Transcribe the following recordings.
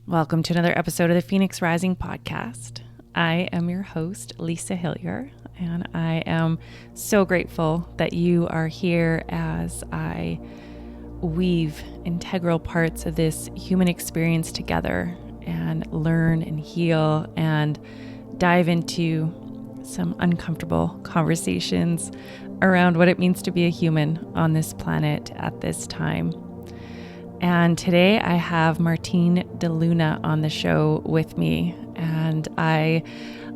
Welcome to another episode of the Phoenix Rising podcast. I am your host, Lisa Hillier, and I am so grateful that you are here as I weave integral parts of this human experience together and learn and heal and dive into some uncomfortable conversations around what it means to be a human on this planet at this time. And today I have Martine de Luna on the show with me. And I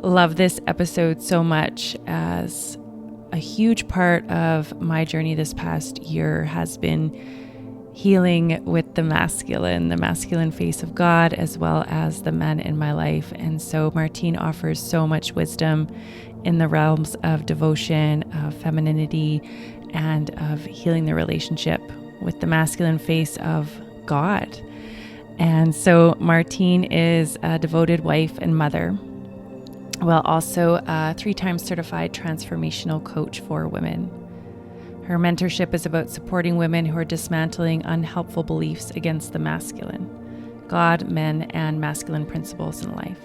love this episode so much as a huge part of my journey this past year has been healing with the masculine face of God, as well as the men in my life. And so Martine offers so much wisdom in the realms of devotion, of femininity, and of healing the relationship with the masculine face of God. And so Martine is a devoted wife and mother, while also a 3-time certified transformational coach for women. Her mentorship is about supporting women who are dismantling unhelpful beliefs against the masculine, God, men, and masculine principles in life.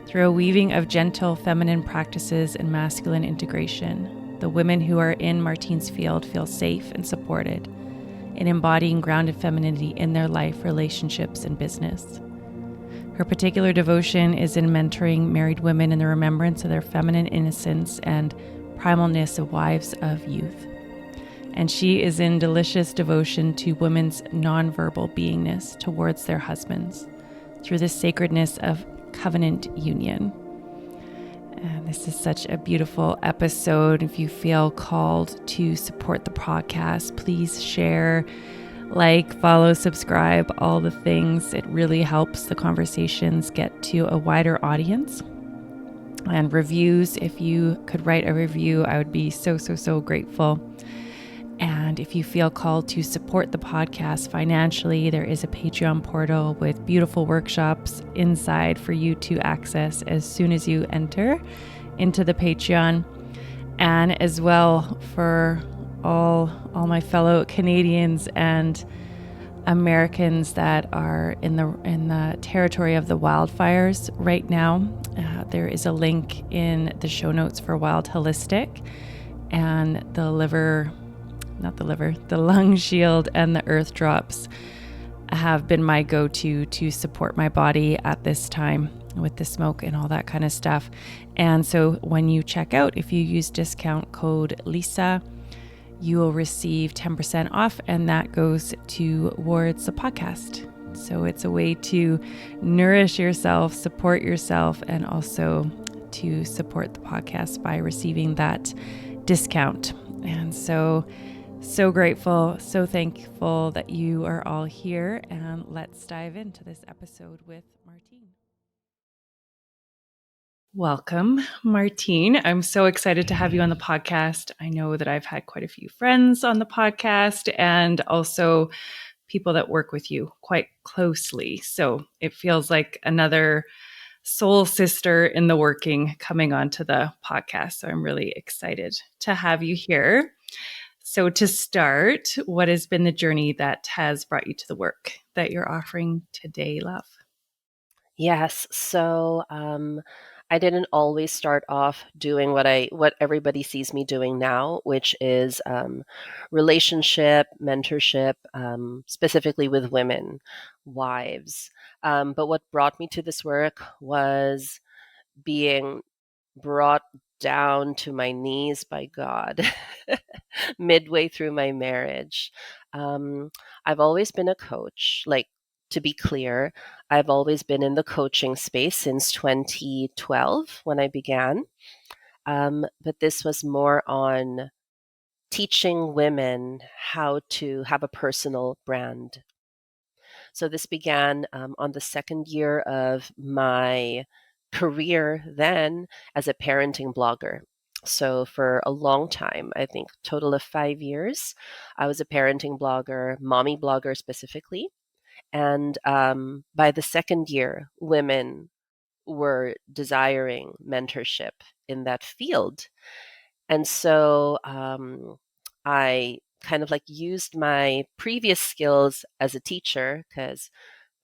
Through a weaving of gentle feminine practices and masculine integration, the women who are in Martine's field feel safe and supported in embodying grounded femininity in their life, relationships, and business. Her particular devotion is in mentoring married women in the remembrance of their feminine innocence and primalness of wives of youth. And she is in delicious devotion to women's nonverbal beingness towards their husbands through the sacredness of covenant union. And this is such a beautiful episode. If you feel called to support the podcast, please share, follow, subscribe, all the things. It really helps the conversations get to a wider audience. And reviews, if you could write a review, I would be so grateful. And if you feel called to support the podcast financially, there is a Patreon portal with beautiful workshops inside for you to access as soon as you enter into the Patreon. And as well for all my fellow Canadians and Americans that are in the territory of the wildfires right now, there is a link in the show notes for Wild Holistic, and the lung shield and the earth drops have been my go-to to support my body at this time with the smoke and all that kind of stuff. And so when you check out, if you use discount code Lisa, you will receive 10% off, and that goes towards the podcast. So it's a way to nourish yourself, support yourself, and also to support the podcast by receiving that discount. And so grateful, so thankful that you are all here, and let's dive into this episode with Martine. Welcome, Martine. I'm so excited to have you on the podcast. I know that I've had quite a few friends on the podcast and also people that work with you quite closely. So it feels like another soul sister in the working coming onto the podcast. So I'm really excited to have you here. So to start, what has been the journey that has brought you to the work that you're offering today, love? Yes. So I didn't always start off doing what everybody sees me doing now, which is relationship, mentorship, specifically with women, wives. But what brought me to this work was being brought down to my knees by God midway through my marriage. I've always been a coach. To be clear, I've always been in the coaching space since 2012 when I began. But this was more on teaching women how to have a personal brand. So this began on the second year of my career then as a parenting blogger. So for a long time, I think total of 5 years, I was a parenting blogger, mommy blogger specifically. And by the second year, women were desiring mentorship in that field. And so I kind of used my previous skills as a teacher, because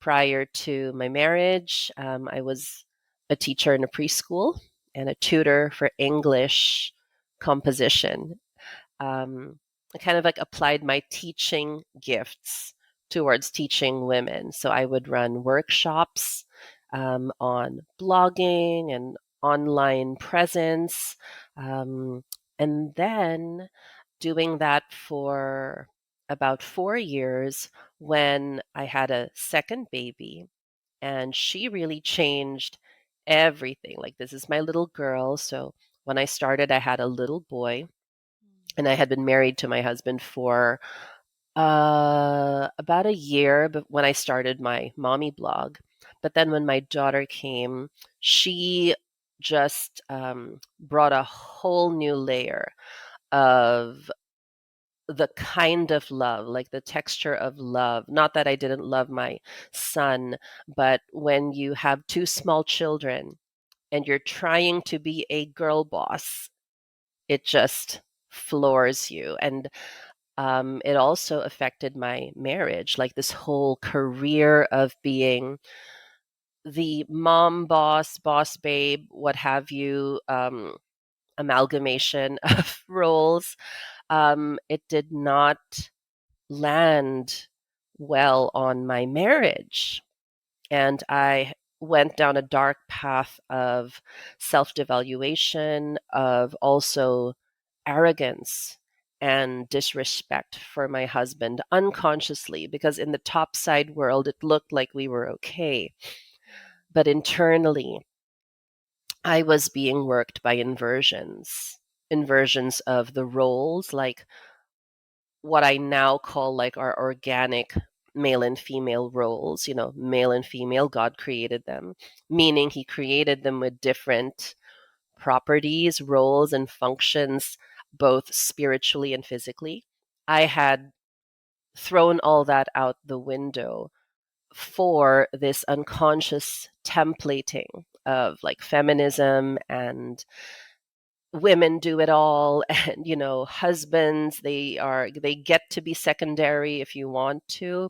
prior to my marriage, I was a teacher in a preschool and a tutor for English composition. I kind of like applied my teaching gifts towards teaching women. So I would run workshops on blogging and online presence. Um, and then doing that for about 4 years when I had a second baby. And she really changed everything. Like, this is my little girl. So when I started, I had a little boy, and I had been married to my husband for about a year when I started my mommy blog. But then when my daughter came, she just brought a whole new layer of the kind of love, like the texture of love. Not that I didn't love my son, but when you have two small children and you're trying to be a girl boss, it just floors you. And it also affected my marriage, like this whole career of being the mom, boss babe, what have you, amalgamation of roles. It did not land well on my marriage. And I went down a dark path of self devaluation, of also arrogance and disrespect for my husband unconsciously, because in the topside world, it looked like we were okay. But internally, I was being worked by inversions of the roles, like what I now call like our organic male and female roles. Male and female, God created them, meaning he created them with different properties, roles, and functions, both spiritually and physically. I had thrown all that out the window for this unconscious templating of like feminism and women do it all, and husbands, they get to be secondary if you want to,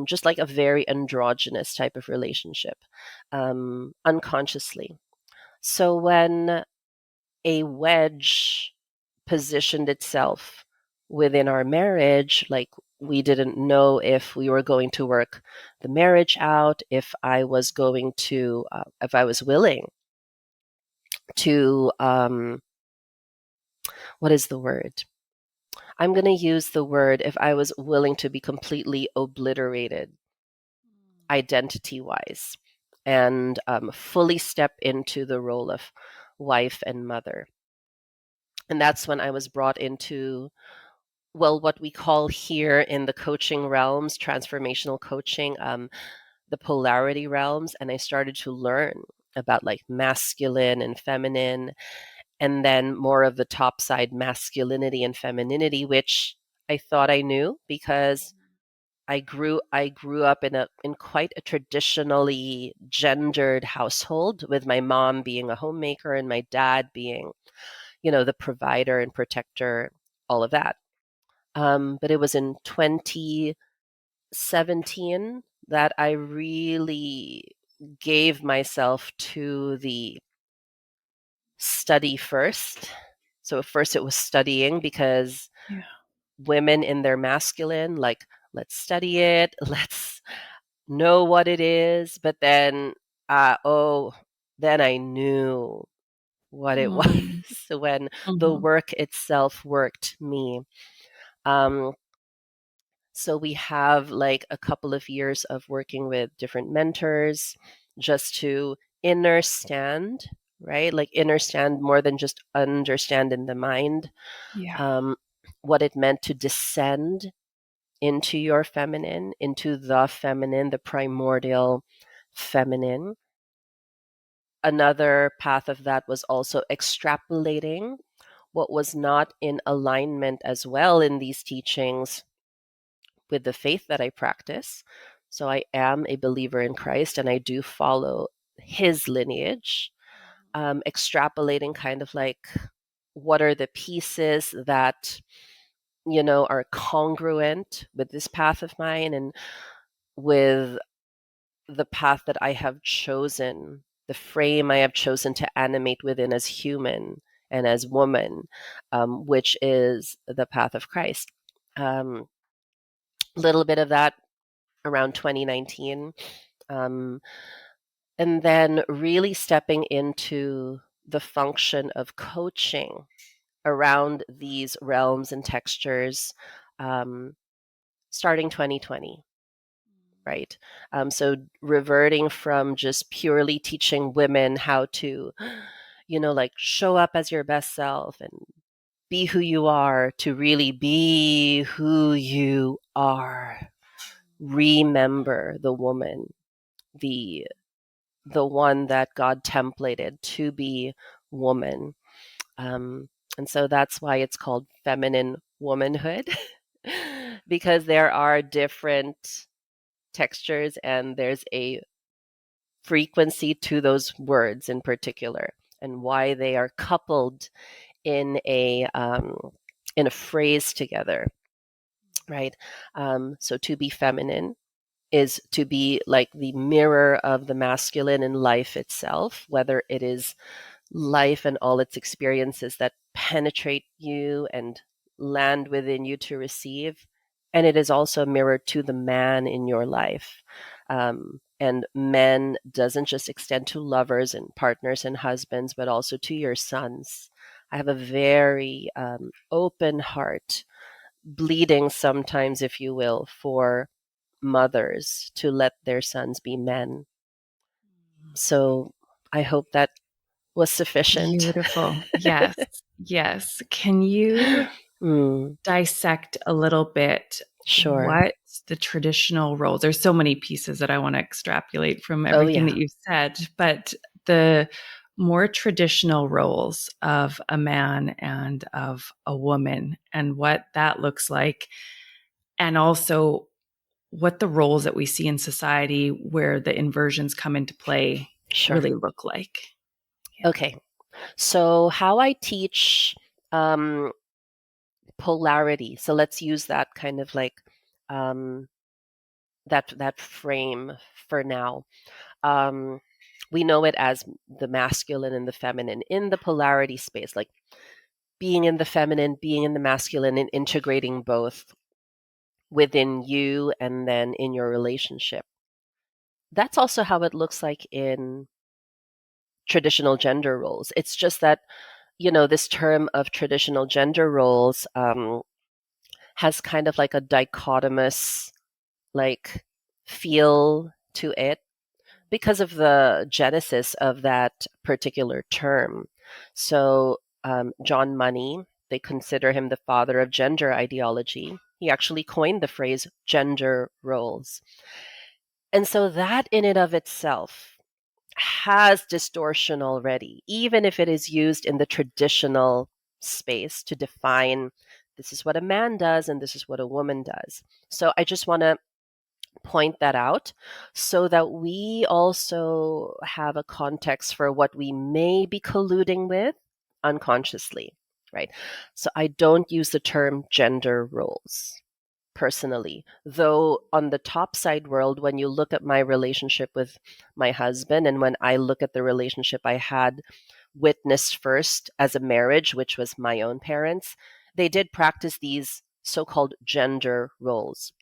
just like a very androgynous type of relationship, unconsciously. So when a wedge positioned itself within our marriage, like we didn't know if we were going to work the marriage out, if I was willing to, what is the word? I'm going to use the word, if I was willing to be completely obliterated identity wise and fully step into the role of wife and mother. And that's when I was brought into, well, what we call here in the coaching realms, transformational coaching, the polarity realms. And I started to learn about like masculine and feminine, and then more of the top side masculinity and femininity, which I thought I knew because I grew up in quite a traditionally gendered household, with my mom being a homemaker and my dad being, the provider and protector, all of that. But it was in 2017 that I really gave myself to the study first. So at first it was studying, because Yeah. women in their masculine, like, let's study it, let's know what it is. But then, then I knew what it was Mm. when the Mhm. work itself worked me. Um, so we have like a couple of years of working with different mentors just to understand, right? Like understand more than just understand in the mind, Yeah. um, what it meant to descend into your feminine, into the feminine, the primordial feminine. Another path of that was also extrapolating what was not in alignment as well in these teachings with the faith that I practice. So I am a believer in Christ and I do follow his lineage, extrapolating kind of like what are the pieces that, are congruent with this path of mine and with the path that I have chosen, the frame I have chosen to animate within as human and as woman, which is the path of Christ. A little bit of that around 2019. Um, and then really stepping into the function of coaching around these realms and textures, um, starting 2020, right? So reverting from just purely teaching women how to, like show up as your best self and be who you are, to really be who you are. Remember the woman, the the one that God templated to be woman. Um, and so that's why it's called feminine womanhood, because there are different textures and there's a frequency to those words in particular, and why they are coupled in a phrase together, right? So to be feminine is to be like the mirror of the masculine in life itself, whether it is life and all its experiences that penetrate you and land within you to receive. And it is also mirrored to the man in your life. And men doesn't just extend to lovers and partners and husbands, but also to your sons. I have a very open heart, bleeding sometimes, if you will, for mothers to let their sons be men. So I hope that was sufficient. Beautiful. Yes. Yes. Can you Mm, dissect a little bit sure. what the traditional roles? There's so many pieces that I want to extrapolate from Oh, everything yeah. that you've said, but the more traditional roles of a man and of a woman and what that looks like, and also what the roles that we see in society where the inversions come into play Sure. really look like. Yeah. Okay. So, how I teach um, polarity. So, let's use that kind of like um, that frame for now. Um, we know it as the masculine and the feminine in the polarity space, like being in the feminine, being in the masculine, and integrating both within you and then in your relationship. That's also how it looks like in traditional gender roles. It's just that, this term of traditional gender roles has kind of like a dichotomous, like, feel to it because of the genesis of that particular term. So, John Money, they consider him the father of gender ideology. He actually coined the phrase gender roles. And so that in and of itself has distortion already, even if it is used in the traditional space to define this is what a man does and this is what a woman does. So I just want to point that out so that we also have a context for what we may be colluding with unconsciously, right? So I don't use the term gender roles personally. Though on the top side world, when you look at my relationship with my husband and when I look at the relationship I had witnessed first as a marriage, which was my own parents, they did practice these so-called gender roles.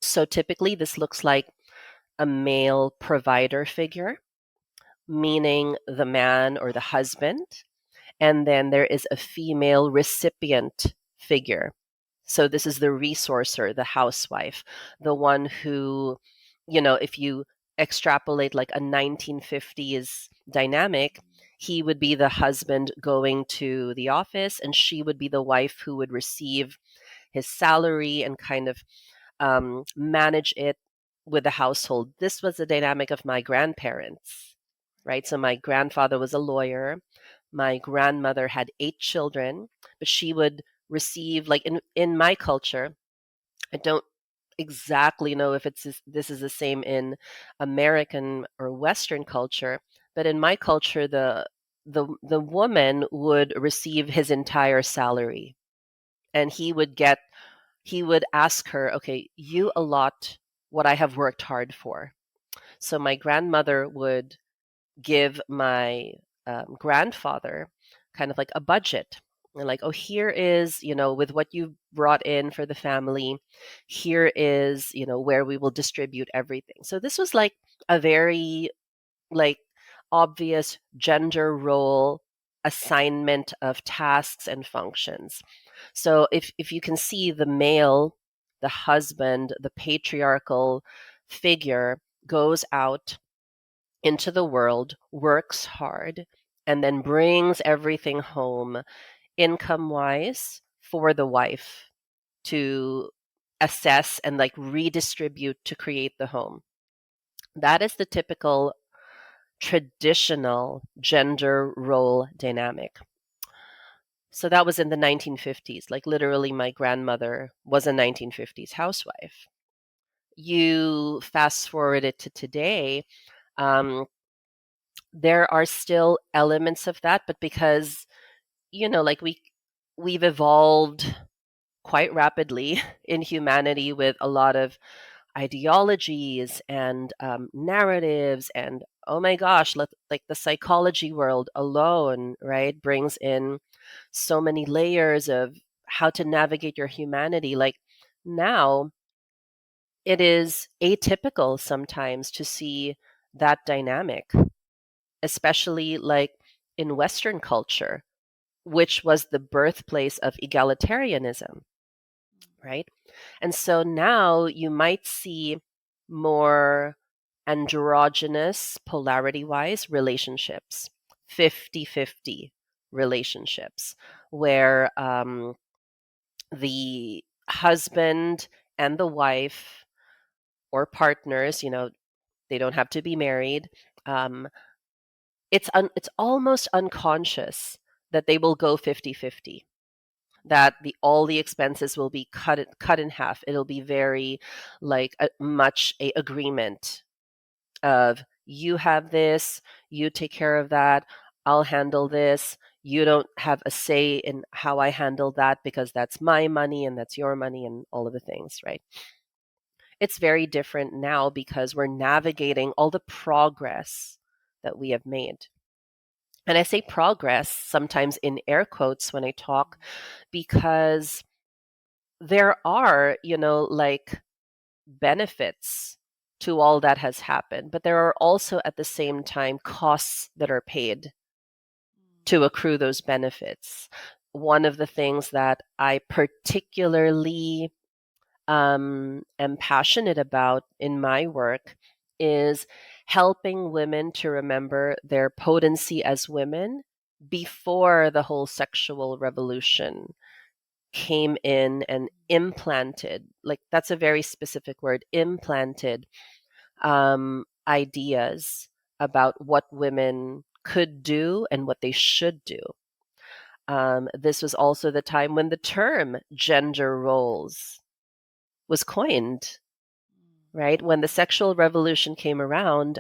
So typically this looks like a male provider figure, meaning the man or the husband, and then there is a female recipient figure. So this is the resourcer, the housewife, the one who, if you extrapolate like a 1950s dynamic, he would be the husband going to the office and she would be the wife who would receive his salary and kind of manage it with the household. This was the dynamic of my grandparents, right? So my grandfather was a lawyer. My grandmother had 8 children, but she would receive, like in my culture, I don't exactly know if this is the same in American or Western culture, but in my culture, the woman would receive his entire salary, and he would ask her, okay, you allot what I have worked hard for. So my grandmother would give my grandfather kind of like a budget. And like, oh, here is, with what you brought in for the family, here is, where we will distribute everything. So this was like a very like obvious gender role assignment of tasks and functions. So if you can see the male, the husband, the patriarchal figure goes out into the world, works hard, and then brings everything home income wise for the wife to assess and like redistribute to create the home. That is the typical traditional gender role dynamic. So that was in the 1950s. Like literally, my grandmother was a 1950s housewife. You fast forward it to today, um, there are still elements of that, but because like we've evolved quite rapidly in humanity with a lot of ideologies and narratives and oh my gosh, like the psychology world alone, right, brings in so many layers of how to navigate your humanity. Like now it is atypical sometimes to see that dynamic, especially like in Western culture, which was the birthplace of egalitarianism, right? And so now you might see more androgynous, polarity wise relationships, 50-50 relationships, where the husband and the wife or partners, they don't have to be married. Um, it's almost unconscious that they will go 50-50, that all the expenses will be cut in half. It'll be very like much a agreement of you have this, you take care of that, I'll handle this. You don't have a say in how I handle that because that's my money and that's your money and all of the things, right? It's very different now because we're navigating all the progress that we have made. And I say progress sometimes in air quotes when I talk because there are, like benefits to all that has happened, but there are also at the same time costs that are paid to accrue those benefits. One of the things that I particularly am passionate about in my work is helping women to remember their potency as women before the whole sexual revolution came in and implanted, like that's a very specific word, implanted ideas about what women could do and what they should do. This was also the time when the term gender roles was coined, right? When the sexual revolution came around,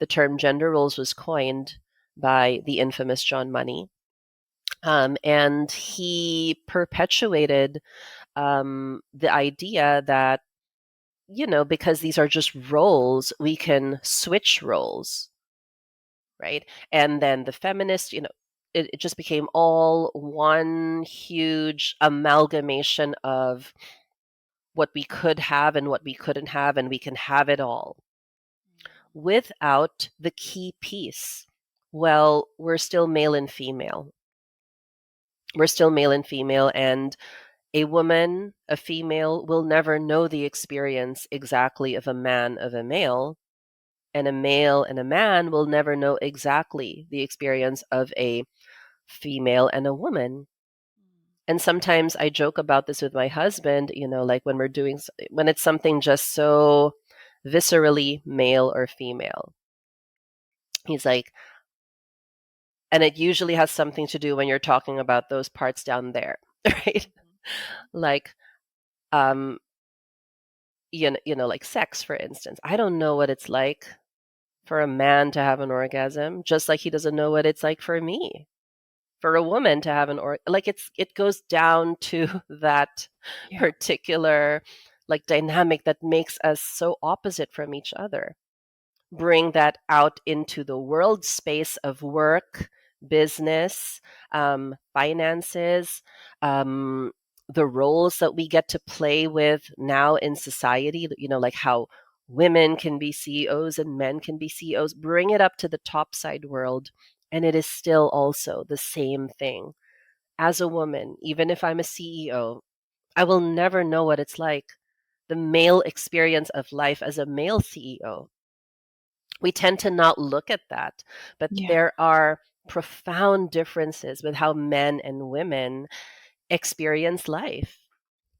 the term gender roles was coined by the infamous John Money. And he perpetuated the idea that, because these are just roles, we can switch roles, right? And then the feminists, it just became all one huge amalgamation of what we could have and what we couldn't have, and we can have it all without the key piece. Well, we're still male and female. We're still male and female, and a woman, a female, will never know the experience exactly of a man, of a male, and a male and a man will never know exactly the experience of a female and a woman. And sometimes I joke about this with my husband, like when it's something just so viscerally male or female. He's like, and it usually has something to do when you're talking about those parts down there, right? Like, um, like sex, for instance. I don't know what it's like for a man to have an orgasm, just like he doesn't know what it's like for me. For a woman to have like it goes down to that particular like dynamic that makes us so opposite from each other. bring that out into the world space of work, business, finances, um, the roles that we get to play with now in society, like how women can be CEOs and men can be CEOs, bring it up to the top side world. And it is still also the same thing. As a woman, even if I'm a CEO, I will never know what it's like, the male experience of life as a male CEO. We tend to not look at that, but Yeah. there are profound differences with how men and women experience life,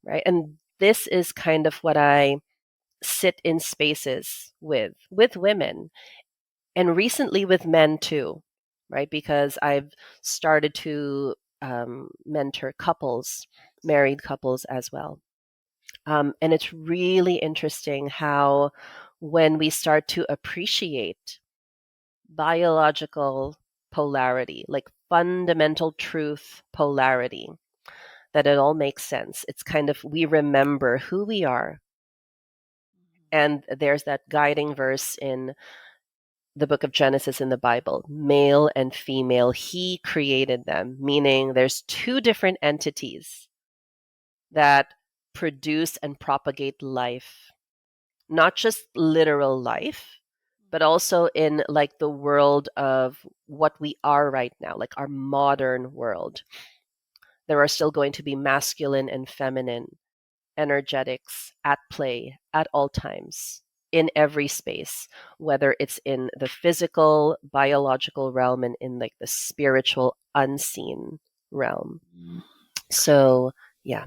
right? And this is kind of what I sit in spaces with women, and recently with men too, right? Because I've started to mentor couples, married couples as well. And it's really interesting how, when we start to appreciate biological polarity, like fundamental truth polarity, that it all makes sense. It's kind of, we remember who we are. And there's that guiding verse in the book of Genesis in the Bible: male and female, he created them, meaning there's two different entities that produce and propagate life, not just literal life, but also in like the world of what we are right now, like our modern world. There are still going to be masculine and feminine energetics at play at all times in every space, whether it's in the physical, biological realm and in like the spiritual, unseen realm. Mm. So, yeah.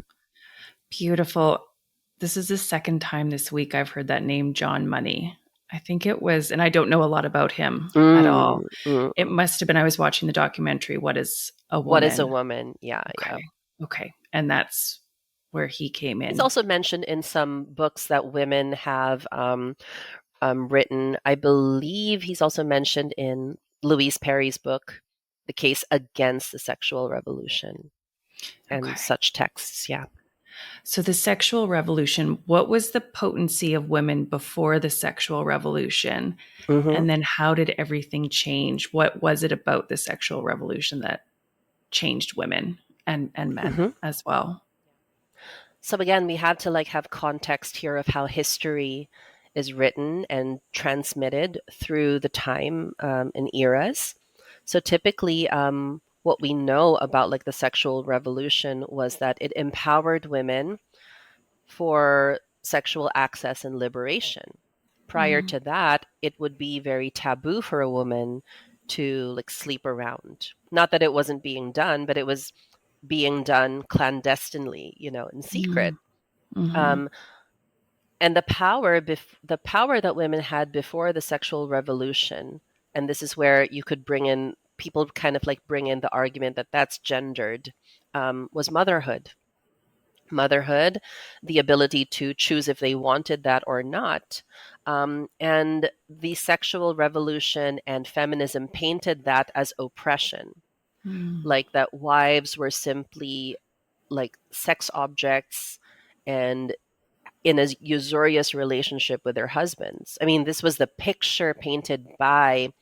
Beautiful. This is the second time this week I've heard that name, John Money. I think it was, and I don't know a lot about him at all. Mm, mm. It must have been, I was watching the documentary, What is a What is a Woman? woman? Yeah, yeah. Okay. Okay. And that's where he came He's in. also mentioned in some books that women have written. I believe he's also mentioned in Louise Perry's book, The Case Against the Sexual Revolution, and Okay. such texts. Yeah. So the sexual revolution, what was the potency of women before the sexual revolution? Hmm. And then how did everything change? What was it about the sexual revolution that changed women and men Hmm. as well? So again, we have to like have context here of how history is written and transmitted through the time and eras. So typically, what we know about like the sexual revolution was that it empowered women for sexual access and liberation. Prior Mm, to that, it would be very taboo for a woman to like sleep around. Not that it wasn't being done, but it was being done clandestinely, in secret. mm, mhm, Um, and the power that women had before the sexual revolution, and this is where you could bring in, people kind of like bring in the argument that that's gendered, was motherhood, the ability to choose if they wanted that or not. And the sexual revolution and feminism painted that as oppression, mm, like that wives were simply like sex objects and in a usurious relationship with their husbands. I mean, this was the picture painted by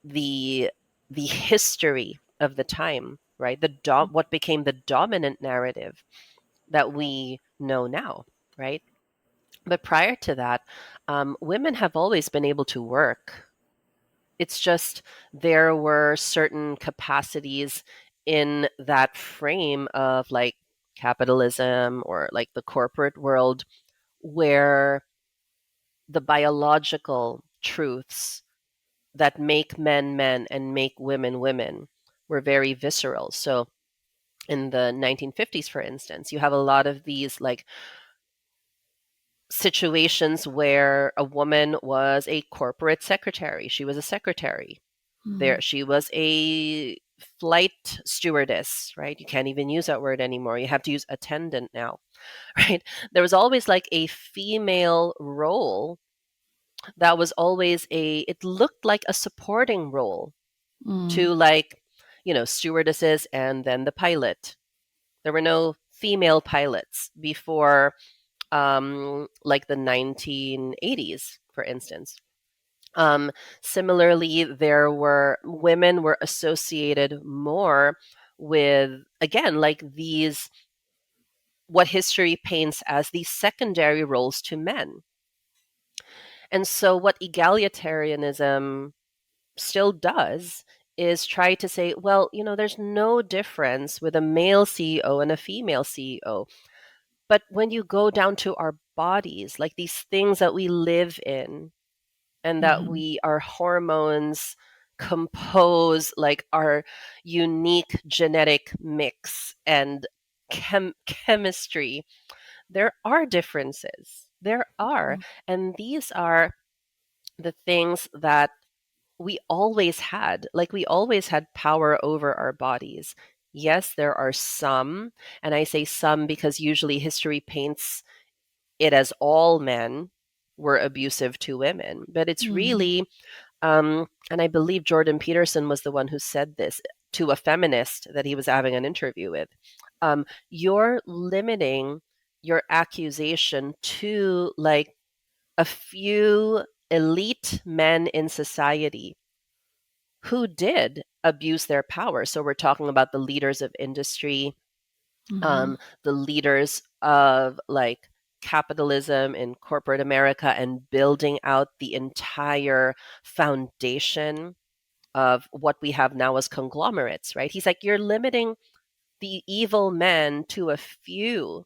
the the history of the time, right? What became the dominant narrative that we know now, right? But prior to that, women have always been able to work. It's just there were certain capacities in that frame of like capitalism or like the corporate world where the biological truths that make men men and make women women were very visceral. So in the 1950s, for instance, you have a lot of these like situations where a woman was a corporate secretary. She was a secretary. mm, There, she was a flight stewardess, right? You can't even use that word anymore. You have to use attendant now, right? There was always like a female role that was always it looked like a supporting role mm, to like, stewardesses and then the pilot. There were no female pilots before like the 1980s, for instance. Um, Similarly, there were women were associated more with, again, like these, what history paints as these secondary roles to men. And so, what egalitarianism still does is try to say, well, there's no difference with a male CEO and a female CEO. But when you go down to our bodies, like these things that we live in, and that Mm-hmm. our hormones compose like our unique genetic mix and chemistry, there are differences. There are. And these are the things that we always had. Like, we always had power over our bodies. Yes, there are some, and I say some because usually history paints it as all men were abusive to women. But it's Mm-hmm. really, and I believe Jordan Peterson was the one who said this to a feminist that he was having an interview with. You're limiting your accusation to like a few elite men in society who did abuse their power. So we're talking about the leaders of industry, Mm-hmm. the leaders of like capitalism in corporate America, and building out the entire foundation of what we have now as conglomerates, right? He's like, you're limiting the evil men to a few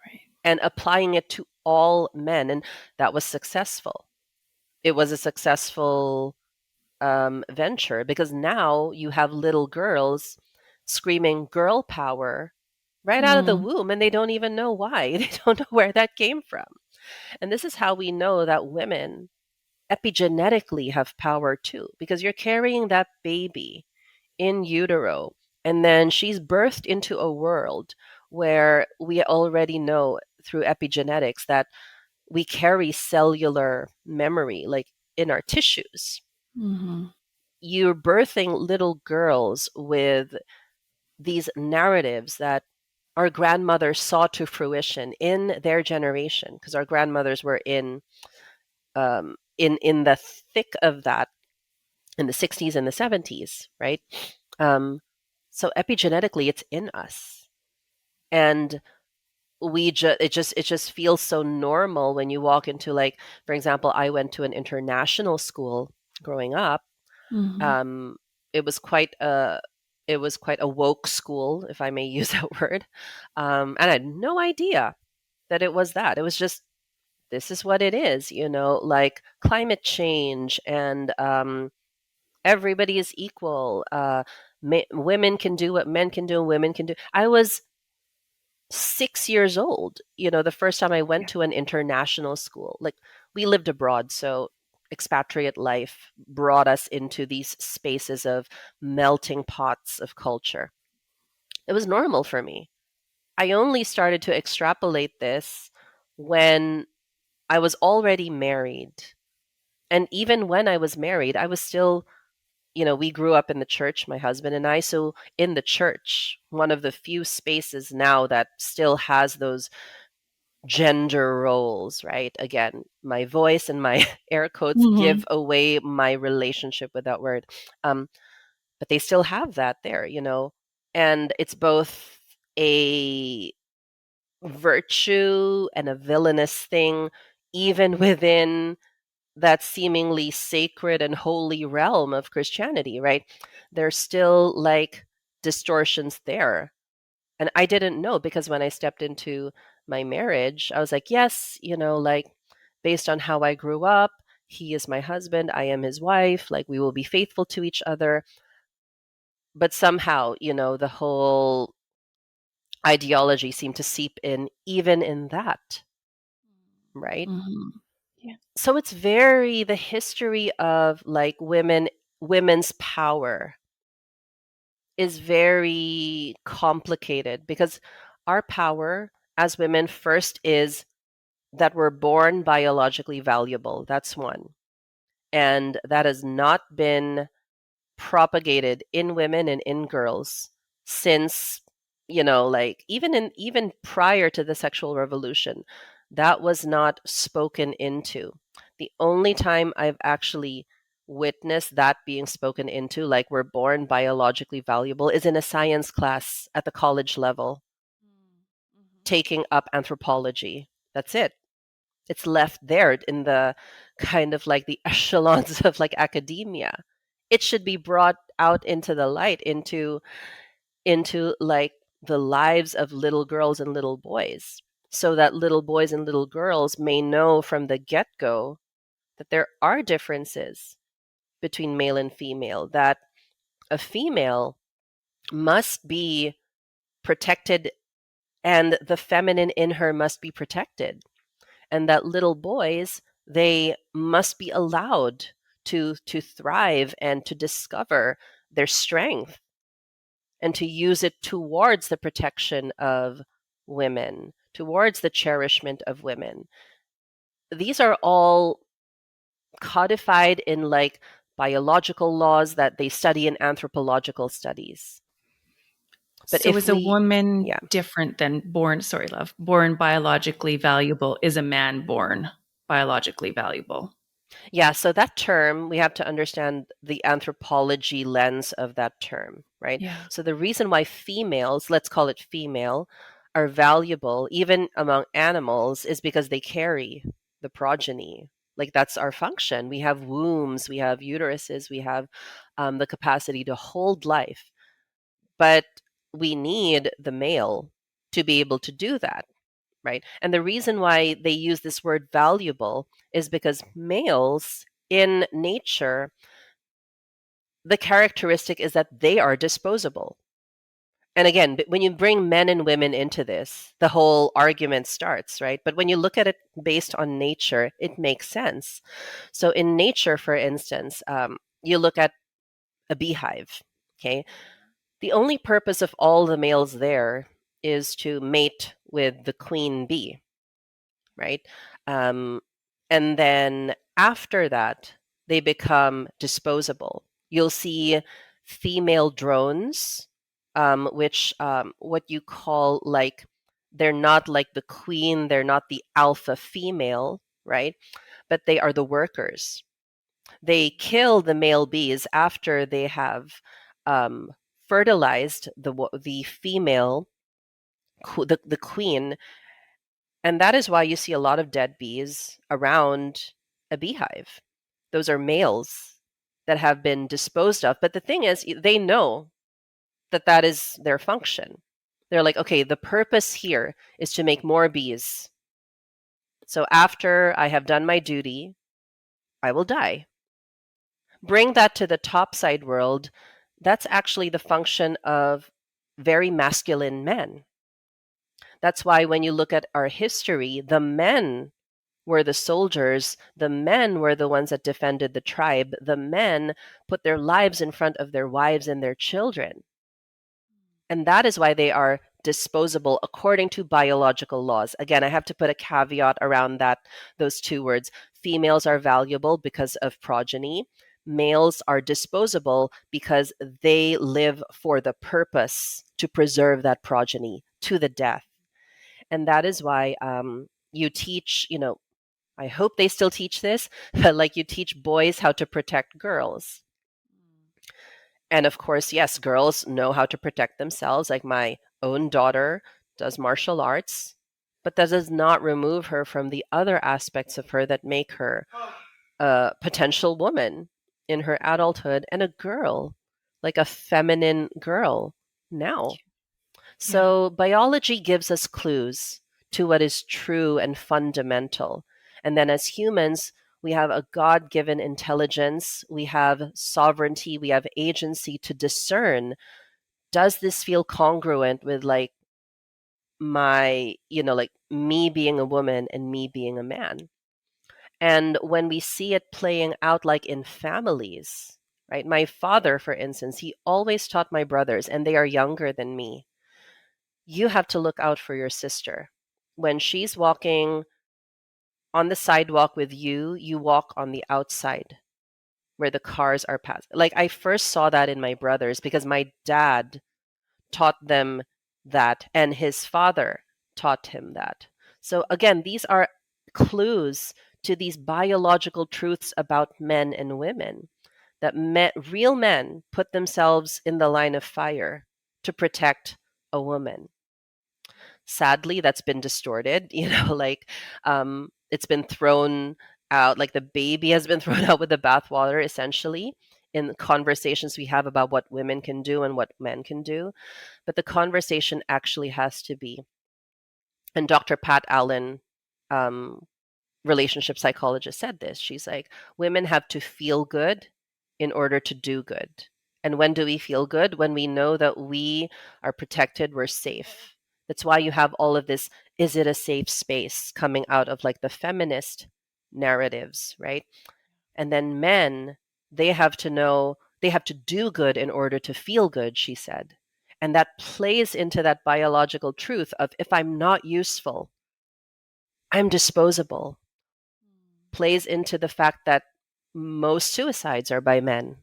Right. and applying it to all men. And that was successful. It was a successful venture, because now you have little girls screaming girl power right out of the Mm. womb, and they don't even know why. They don't know where that came from. And this is how we know that women epigenetically have power too, because you're carrying that baby in utero, and then she's birthed into a world where we already know through epigenetics that we carry cellular memory, like in our tissues. Mm-hmm. You're birthing little girls with these narratives that our grandmothers saw to fruition in their generation, because our grandmothers were in the thick of that in the 60s and the 70s, right? Um, so epigenetically, it's in us, and it just feels so normal when you walk into, like, for example, I went to an international school growing up. Mm-hmm. Um, it was quite a woke school, if I may use that word. And I had no idea that it was that. It was just, this is what it is, like climate change, and everybody is equal. Women can do what men can do, and women can do. I was 6 years old, the first time I went to an international school. Like, we lived abroad, so expatriate life brought us into these spaces of melting pots of culture. It was normal for me. I only started to extrapolate this when I was already married. And even when I was married, I was still, we grew up in the church, my husband and I. So in the church, one of the few spaces now that still has those gender roles, right? Again, my voice and my air quotes Mm-hmm. give away my relationship with that word. But they still have that there, and it's both a virtue and a villainous thing, even within that seemingly sacred and holy realm of Christianity, right? There's still like distortions there. And I didn't know, because when I stepped into my marriage, I was like, yes, like, based on how I grew up, he is my husband, I am his wife, like, we will be faithful to each other. But somehow, the whole ideology seemed to seep in, even in that, right? Mm-hmm. Yeah. So it's very, the history of like women's power is very complicated, because our power as women, first, is that we're born biologically valuable. That's one. And that has not been propagated in women and in girls since, like, even prior to the sexual revolution. That was not spoken into. The only time I've actually witnessed that being spoken into, like we're born biologically valuable, is in a science class at the college level, taking up anthropology. That's it. It's left there in the kind of like the echelons of like academia. It should be brought out into the light, into like the lives of little girls and little boys, so that little boys and little girls may know from the get-go that there are differences between male and female, that a female must be protected and the feminine in her must be protected, and that little boys, they must be allowed to thrive and to discover their strength and to use it towards the protection of women, towards the cherishment of women. These are all codified in like biological laws that they study in anthropological studies. But So if is a we, woman yeah, different than born, sorry, love, born biologically valuable? Is a man born biologically valuable? yeah, so that term, we have to understand the anthropology lens of that term, right? Yeah. So the reason why females, let's call it female, are valuable, even among animals, is because they carry the progeny. Like that's our function. We have wombs, we have uteruses, we have the capacity to hold life. But we need the male to be able to do that, right? And the reason why they use this word valuable is because males in nature, the characteristic is that they are disposable. And again, when you bring men and women into this, the whole argument starts, right? But when you look at it based on nature, it makes sense. So in nature, for instance, you look at a beehive, okay? The only purpose of all the males there is to mate with the queen bee, right? Um, and then after that, they become disposable. You'll see female drones, which what you call like they're not like the queen, they're not the alpha female, right? But they are the workers. They kill the male bees after they have fertilized the female, the queen, and that is why you see a lot of dead bees around a beehive. Those are males that have been disposed of. But the thing is, they know that that is their function. They're like, okay, the purpose here is to make more bees. So after I have done my duty, I will die. Bring that to the topside world. That's actually the function of very masculine men. That's why when you look at our history, the men were the soldiers, the men were the ones that defended the tribe, the men put their lives in front of their wives and their children. And that is why they are disposable according to biological laws. Again, I have to put a caveat around that, those two words. Females are valuable because of progeny. Males are disposable because they live for the purpose to preserve that progeny to the death. And that is why you teach, I hope they still teach this, but like you teach boys how to protect girls. And of course, yes, girls know how to protect themselves. Like my own daughter does martial arts, but that does not remove her from the other aspects of her that make her a potential woman in her adulthood and a girl, like a feminine girl now. Yeah. So biology gives us clues to what is true and fundamental. And then as humans, we have a God given intelligence, we have sovereignty, we have agency to discern, does this feel congruent with like like me being a woman and me being a man? And when we see it playing out like in families, right? My father, for instance, he always taught my brothers, and they are younger than me, you have to look out for your sister. When she's walking on the sidewalk with you, you walk on the outside where the cars are passing. Like I first saw that in my brothers because my dad taught them that and his father taught him that. So again, these are clues to these biological truths about men and women, that real men put themselves in the line of fire to protect a woman. Sadly, that's been distorted, it's been thrown out, like the baby has been thrown out with the bathwater, essentially, in conversations we have about what women can do and what men can do. But the conversation actually has to be, and Dr. Pat Allen, um, relationship psychologist, said this. She's like, women have to feel good in order to do good. And when do we feel good? When we know that we are protected, we're safe. That's why you have all of this, is it a safe space, coming out of like the feminist narratives, right? And then men, they have to know, they have to do good in order to feel good, she said. And that plays into that biological truth of, if I'm not useful, I'm disposable. Plays into the fact that most suicides are by men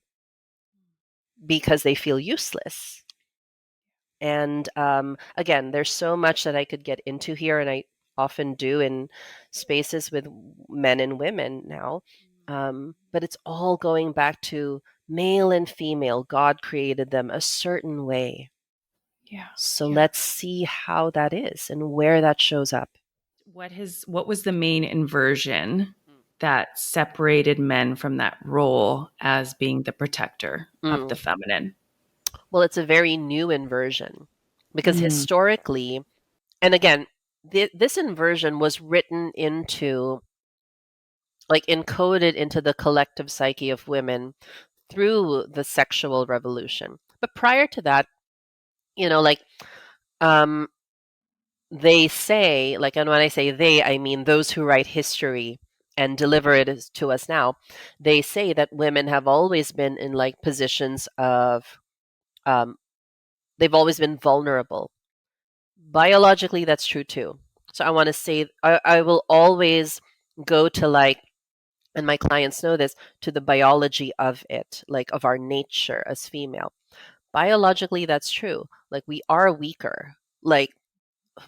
because they feel useless. And again, there's so much that I could get into here, and I often do in spaces with men and women now. But it's all going back to male and female. God created them a certain way. Yeah. So Yeah. let's see how that is and where that shows up. What was the main inversion that separated men from that role as being the protector of the Mm. feminine? Well, it's a very new inversion because Mm. historically, and again, this inversion was written into, like, encoded into the collective psyche of women through the sexual revolution. But prior to that, like, um, they say, like, and when I say they, I mean those who write history and deliver it to us now, they say that women have always been in like positions of, um, they've always been vulnerable. Biologically, that's true too. So I want to say, I will always go to, like, and my clients know this, to the biology of it, like of our nature as female. Biologically, that's true. Like, we are weaker. Like,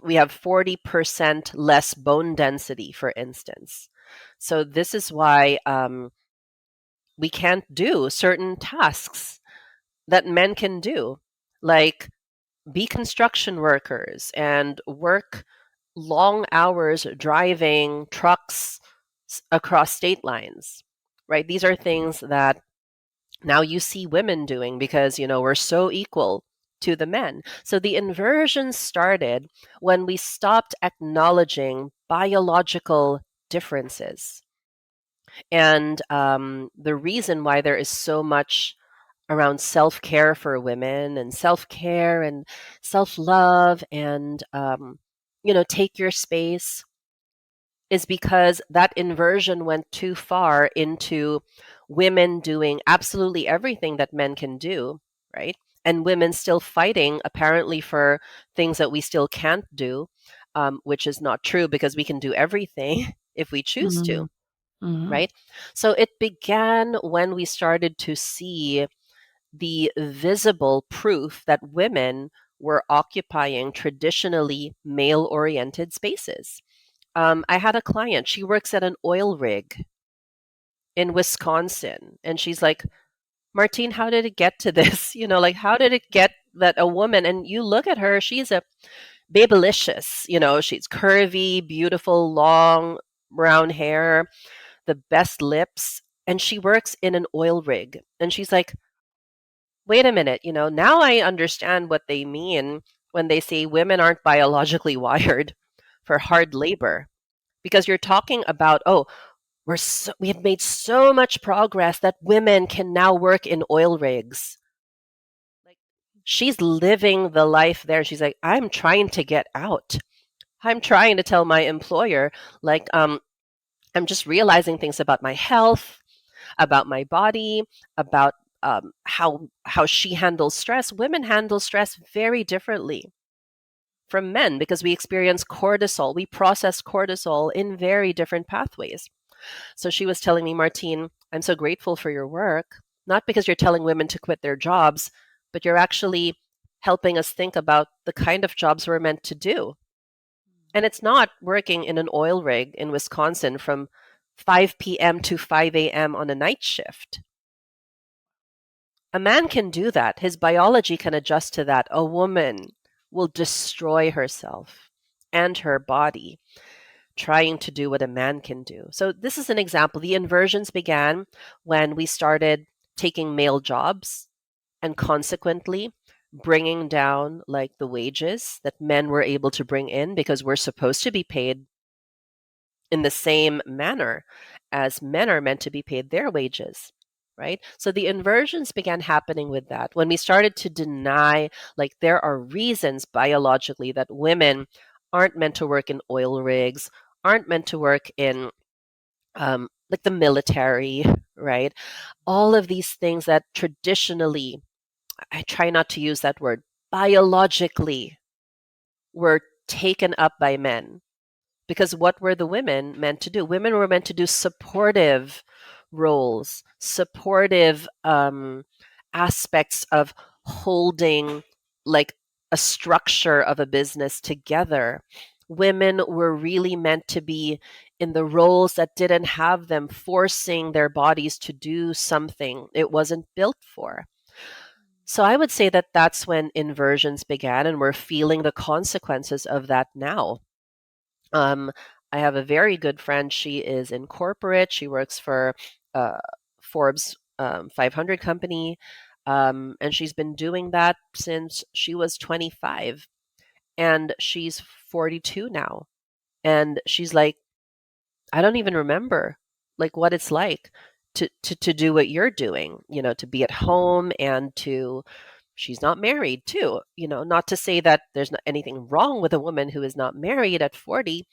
we have 40% less bone density, for instance. So this is why we can't do certain tasks that men can do, like be construction workers and work long hours driving trucks across state lines, right? These are things that now you see women doing because, we're so equal to the men. So the inversion started when we stopped acknowledging biological differences. And the reason why there is so much around self care for women, and self care and self love, and, take your space, is because that inversion went too far into women doing absolutely everything that men can do, right? And women still fighting, apparently, for things that we still can't do, which is not true, because we can do everything if we choose to, Mm. Mm. right? So it began when we started to see the visible proof that women were occupying traditionally male oriented spaces. I had a client, she works at an oil rig in Wisconsin, and she's like, Martine, how did it get to this? Like, how did it get that a woman, and you look at her, she's a babylicious, she's curvy, beautiful, long brown hair, the best lips, and she works in an oil rig. And she's like, wait a minute, now I understand what they mean when they say women aren't biologically wired for hard labor. Because you're talking about, oh, we have made so much progress that women can now work in oil rigs. Like, she's living the life there. She's like, I'm trying to get out. I'm trying to tell my employer, like, I'm just realizing things about my health, about my body, about how she handles stress. Women handle stress very differently from men because we experience cortisol. We process cortisol in very different pathways. So she was telling me, Martine, I'm so grateful for your work, not because you're telling women to quit their jobs, but you're actually helping us think about the kind of jobs we're meant to do. And it's not working in an oil rig in Wisconsin from 5 p.m. to 5 a.m. on a night shift. A man can do that. His biology can adjust to that. A woman will destroy herself and her body trying to do what a man can do. So, this is an example. The inversions began when we started taking male jobs and consequently bringing down like the wages that men were able to bring in because we're supposed to be paid in the same manner as men are meant to be paid their wages, right? So the inversions began happening with that. When we started to deny, like, there are reasons biologically that women aren't meant to work in oil rigs, aren't meant to work in like the military, right? All of these things that traditionally, I try not to use that word, biologically were taken up by men. Because what were the women meant to do? Women were meant to do supportive roles, supportive aspects of holding like a structure of a business together. Women were really meant to be in the roles that didn't have them forcing their bodies to do something it wasn't built for. So I would say that that's when inversions began, and we're feeling the consequences of that now. um, I have a very good friend. She is in corporate. She works for uh, Forbes 500 company, and she's been doing that since she was 25, and she's 42 now. And she's like, I don't even remember like what it's like to do what you're doing, to be at home and to she's not married too, not to say that there's not anything wrong with a woman who is not married at 40,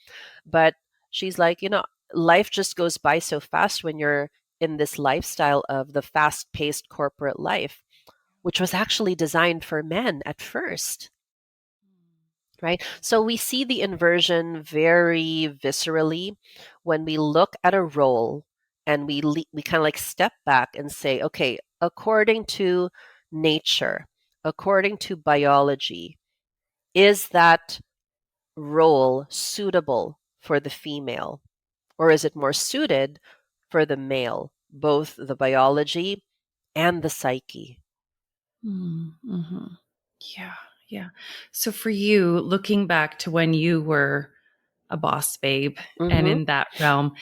but she's like, life just goes by so fast when you're in this lifestyle of the fast-paced corporate life, which was actually designed for men at first, right? So we see the inversion very viscerally when we look at a role and we kind of like step back and say, okay, according to nature, according to biology, is that role suitable for the female, or is it more suited for the male, both the biology and the psyche? Mm-hmm. Yeah. Yeah. So for you, looking back to when you were a boss babe and Hmm. in that realm,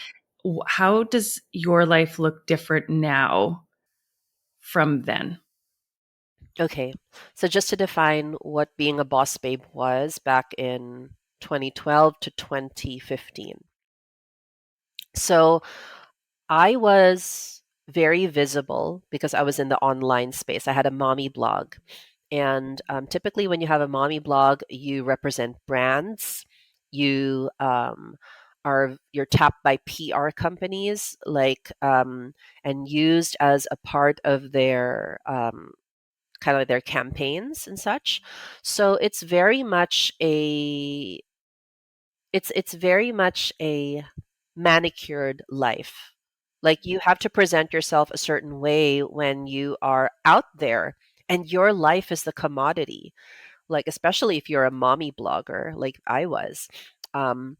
how does your life look different now from then? Okay, so just to define what being a boss babe was back in 2012 to 2015. So I was very visible because I was in the online space. I had a mommy blog. And typically, when you have a mommy blog, you represent brands. You're tapped by PR companies, and used as a part of their kind of like their campaigns and such. So it's very much a manicured life. Like, you have to present yourself a certain way when you are out there, and your life is the commodity. Like, especially if you're a mommy blogger, like I was. Um,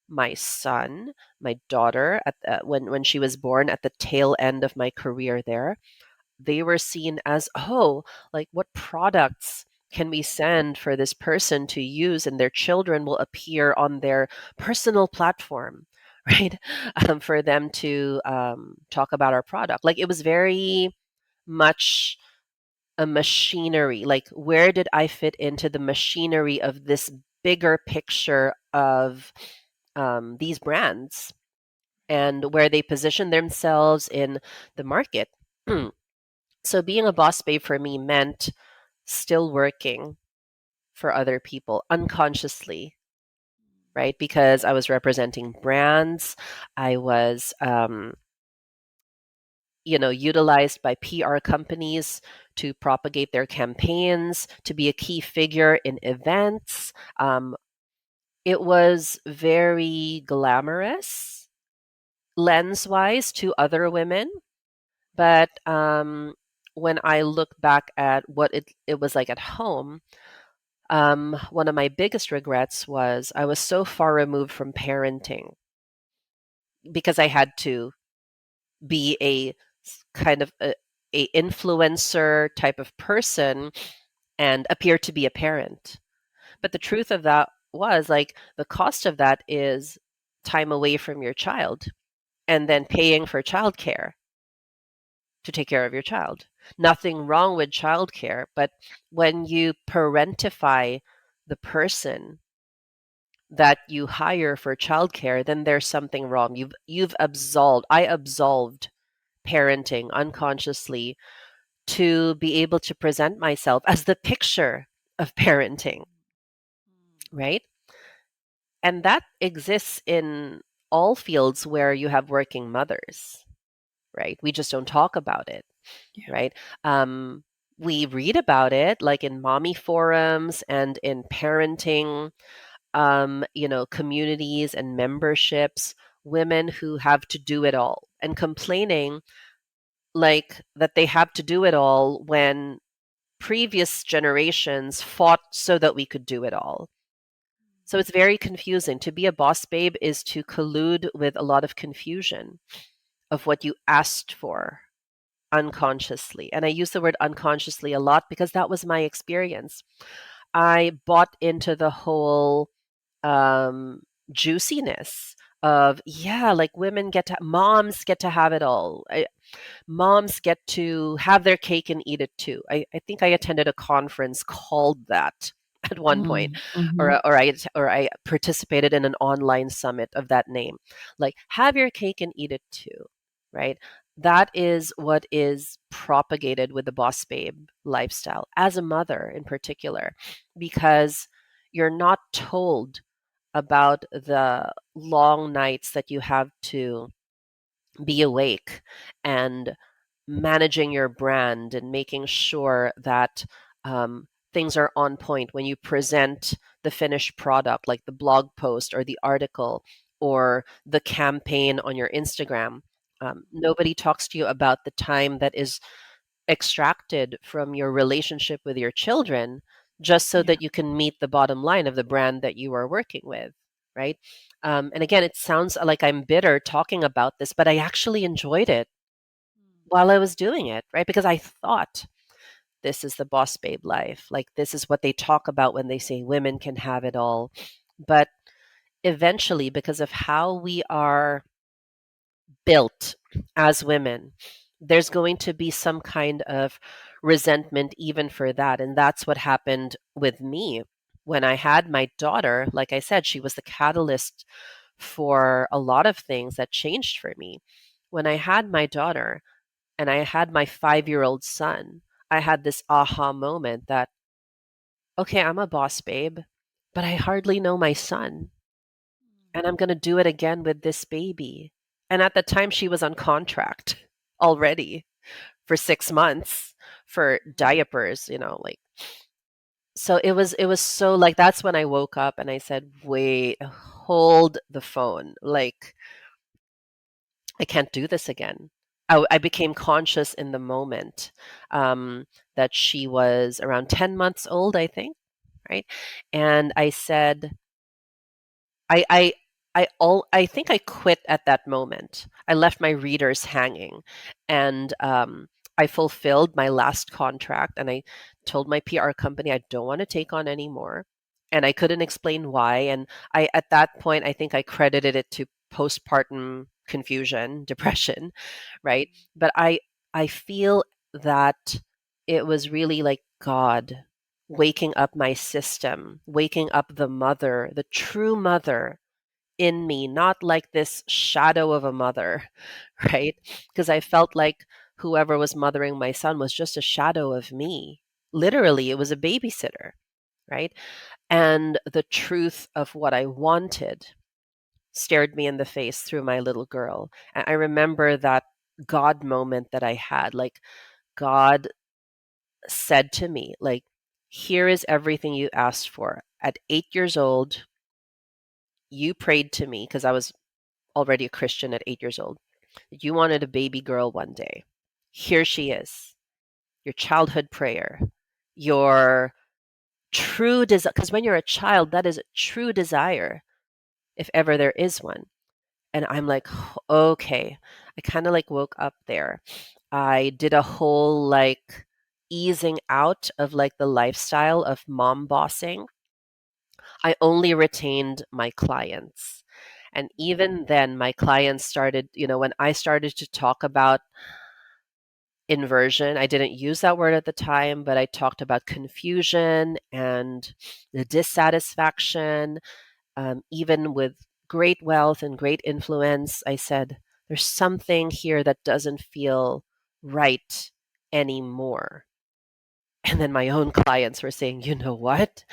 my son, my daughter, when she was born at the tail end of my career there, they were seen as, oh, like, what products can we send for this person to use, and their children will appear on their personal platform, right? For them to talk about our product. Like, it was very much a machinery. Like, where did I fit into the machinery of this bigger picture of these brands and where they position themselves in the market? So being a boss babe for me meant still working for other people unconsciously, right? Because I was representing brands. I was, utilized by PR companies to propagate their campaigns, to be a key figure in events. It was very glamorous lens wise to other women. But when I look back at what it was like at home, one of my biggest regrets was I was so far removed from parenting because I had to be kind of a influencer type of person and appear to be a parent. But the truth of that was like the cost of that is time away from your child and then paying for childcare to take care of your child. Nothing wrong with childcare, but when you parentify the person that you hire for childcare, then there's something wrong. I absolved parenting unconsciously to be able to present myself as the picture of parenting, right? And that exists in all fields where you have working mothers, right? We just don't talk about it, Yeah. right? Um, we read about it like in mommy forums and in parenting, communities and memberships, women who have to do it all and complaining like that they have to do it all when previous generations fought so that we could do it all. So it's very confusing. To be a boss babe is to collude with a lot of confusion of what you asked for unconsciously. And I use the word unconsciously a lot because that was my experience. I bought into the whole um, juiciness of, yeah, like moms get to have it all. Moms get to have their cake and eat it too. I think I attended a conference called that at one point, Mm-hmm. or I participated in an online summit of that name. Like, have your cake and eat it too, right? That is what is propagated with the boss babe lifestyle as a mother in particular, because you're not told about the long nights that you have to be awake and managing your brand and making sure that things are on point when you present the finished product, like the blog post or the article or the campaign on your Instagram. Nobody talks to you about the time that is extracted from your relationship with your children just so Yeah. that you can meet the bottom line of the brand that you are working with, right? And again, it sounds like I'm bitter talking about this, but I actually enjoyed it while I was doing it, right? Because I thought this is the boss babe life. Like, this is what they talk about when they say women can have it all. But eventually, because of how we are built as women, there's going to be some kind of resentment even for that. And that's what happened with me when I had my daughter. Like I said, she was the catalyst for a lot of things that changed for me. When I had my daughter and I had my 5-year-old son, I had this aha moment that, okay, I'm a boss babe, but I hardly know my son. And I'm going to do it again with this baby. And at the time, she was on contract already for 6 months for diapers, like. So it was so like that's when I woke up and I said, wait, hold the phone. Like, I can't do this again. I became conscious in the moment that she was around 10 months old, I think, right? And I said, I I I think I quit at that moment. I left my readers hanging, and I fulfilled my last contract, and I told my PR company I don't want to take on anymore, and I couldn't explain why. And I at that point I think I credited it to postpartum confusion, depression, right? But I feel that it was really like God waking up my system, waking up the mother, the true mother in me, not like this shadow of a mother, right? Because I felt like whoever was mothering my son was just a shadow of me. Literally, it was a babysitter, right? And the truth of what I wanted stared me in the face through my little girl. And I remember that God moment that I had. Like, God said to me, like, here is everything you asked for. At 8 years old, you prayed to me because I was already a Christian at 8 years old. You wanted a baby girl one day. Here she is. Your childhood prayer, your true desire. Because when you're a child, that is a true desire, if ever there is one. And I'm like, okay. I kind of like woke up there. I did a whole like easing out of like the lifestyle of mom bossing. I only retained my clients. And even then, my clients started, when I started to talk about inversion, I didn't use that word at the time, but I talked about confusion and the dissatisfaction. Even with great wealth and great influence, I said, there's something here that doesn't feel right anymore. And then my own clients were saying, you know what?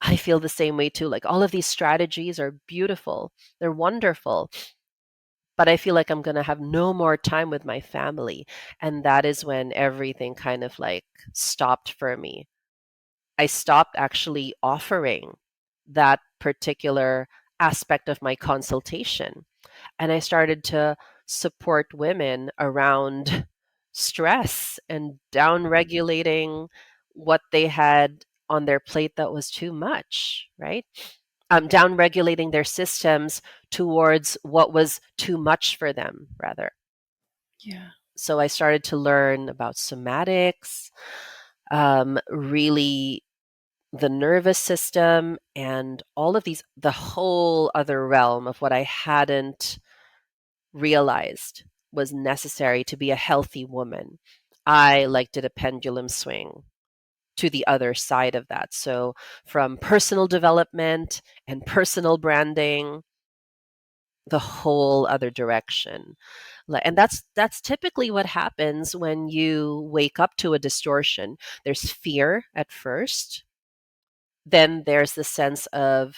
I feel the same way too. Like all of these strategies are beautiful, they're wonderful, but I feel like I'm going to have no more time with my family. And that is when everything kind of like stopped for me. I stopped actually offering that particular aspect of my consultation. And I started to support women around stress and down regulating what they had on their plate that was too much, right? Down regulating their systems towards what was too much for them, rather. Yeah. So I started to learn about somatics, really the nervous system, and all of these, the whole other realm of what I hadn't realized was necessary to be a healthy woman. I like did a pendulum swing to the other side of that. So from personal development and personal branding, the whole other direction. And that's typically what happens when you wake up to a distortion. There's fear at first. Then there's the sense of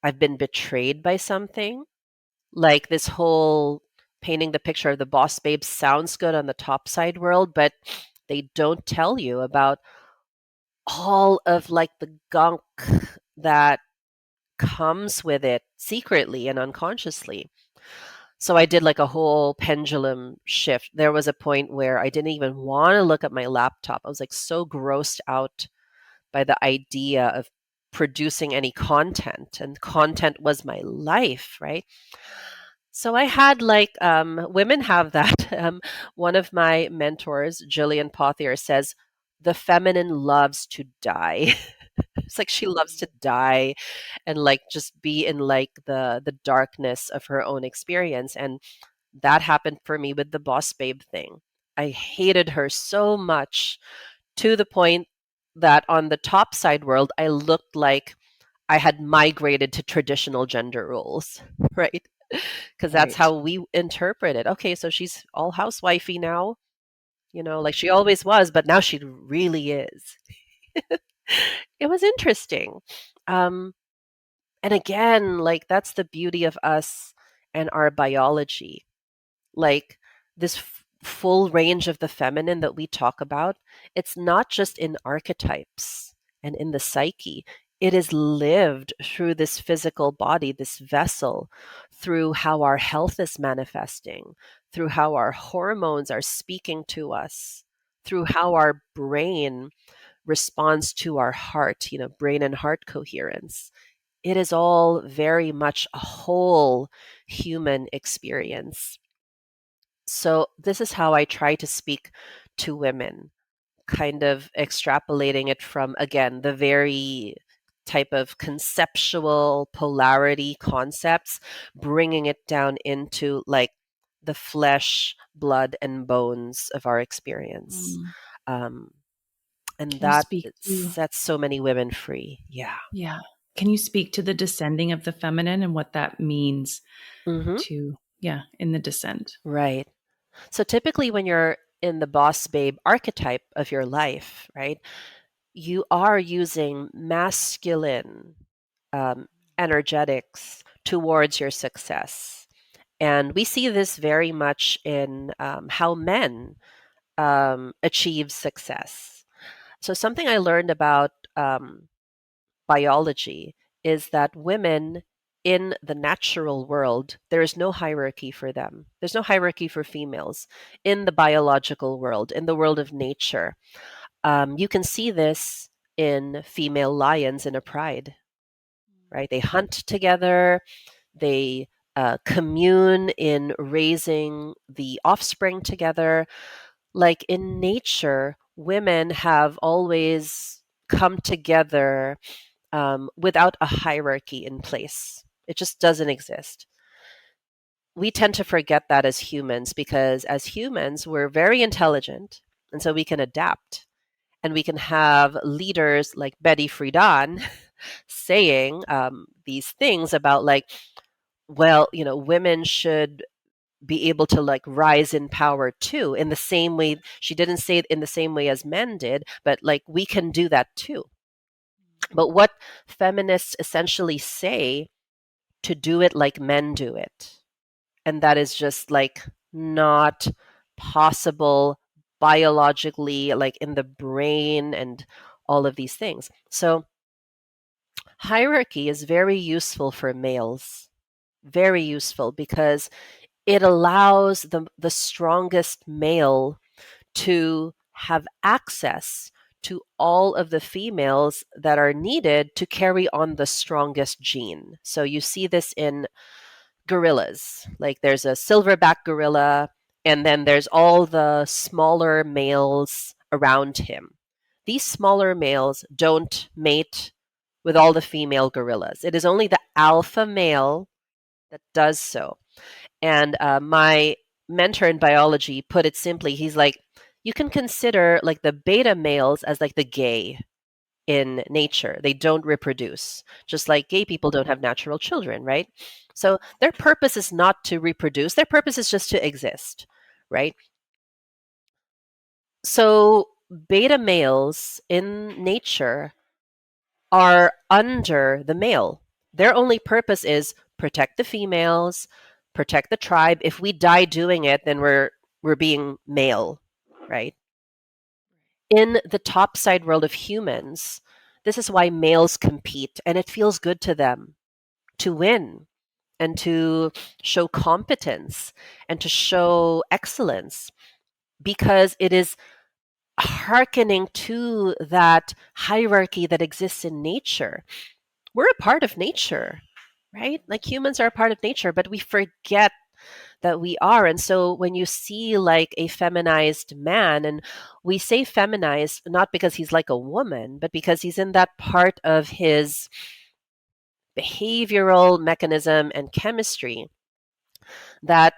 I've been betrayed by something. Like this whole painting the picture of the boss babe sounds good on the top side world, but they don't tell you about all of like the gunk that comes with it secretly and unconsciously. So I did like a whole pendulum shift. There was a point where I didn't even want to look at my laptop. I was like so grossed out by the idea of producing any content, and content was my life, right? So I had like women have that. One of my mentors, Jillian Pothier, says the feminine loves to die. It's like she loves to die and like just be in like the darkness of her own experience. And that happened for me with the boss babe thing. I hated her so much to the point that on the top side world, I looked like I had migrated to traditional gender roles, right? Because that's Right. how we interpret it. Okay, so she's all housewifey now, like she always was, but now she really is. It was interesting. Um, and again, like that's the beauty of us and our biology. Like this full range of the feminine that we talk about, it's not just in archetypes and in the psyche. It is lived through this physical body, this vessel, through how our health is manifesting, through how our hormones are speaking to us, through how our brain responds to our heart, brain and heart coherence. It is all very much a whole human experience. So, this is how I try to speak to women, kind of extrapolating it from, again, the very type of conceptual polarity concepts, bringing it down into like the flesh, blood, and bones of our experience. Mm. Um, and Can you that speak to, sets so many women free. Yeah. yeah. Can you speak to the descending of the feminine and what that means Hmm. to, yeah, in the descent? Right. So typically, when you're in the boss babe archetype of your life, right, you are using masculine um, energetics towards your success. And we see this very much in how men achieve success. So, something I learned about biology is that women in the natural world, there is no hierarchy for them. There's no hierarchy for females in the biological world, in the world of nature. You can see this in female lions in a pride, right? They hunt together, they commune in raising the offspring together. Like in nature, women have always come together without a hierarchy in place. It just doesn't exist. We tend to forget that as humans because as humans, we're very intelligent. And so we can adapt and we can have leaders like Betty Friedan saying these things about like, well, women should be able to like rise in power too in the same way. She didn't say it in the same way as men did, but like we can do that too. But what feminists essentially say to do it like men do it, and that is just like not possible biologically, like in the brain and all of these things. So hierarchy is very useful for males, very useful, because it allows the strongest male to have access to all of the females that are needed to carry on the strongest gene. So you see this in gorillas. Like there's a silverback gorilla, and then there's all the smaller males around him. These smaller males don't mate with all the female gorillas. It is only the alpha male that does so. And my mentor in biology put it simply. He's like, you can consider like the beta males as like the gay in nature. They don't reproduce, just like gay people don't have natural children, right? So their purpose is not to reproduce, their purpose is just to exist, right? So beta males in nature are under the male. Their only purpose is protect the females, protect the tribe. If we die doing it, then we're being male, right? In the topside world of humans, this is why males compete, and it feels good to them to win and to show competence and to show excellence because it is hearkening to that hierarchy that exists in nature. We're a part of nature, right? Like humans are a part of nature, but we forget that we are. And so when you see like a feminized man, and we say feminized not because he's like a woman, but because he's in that part of his behavioral mechanism and chemistry that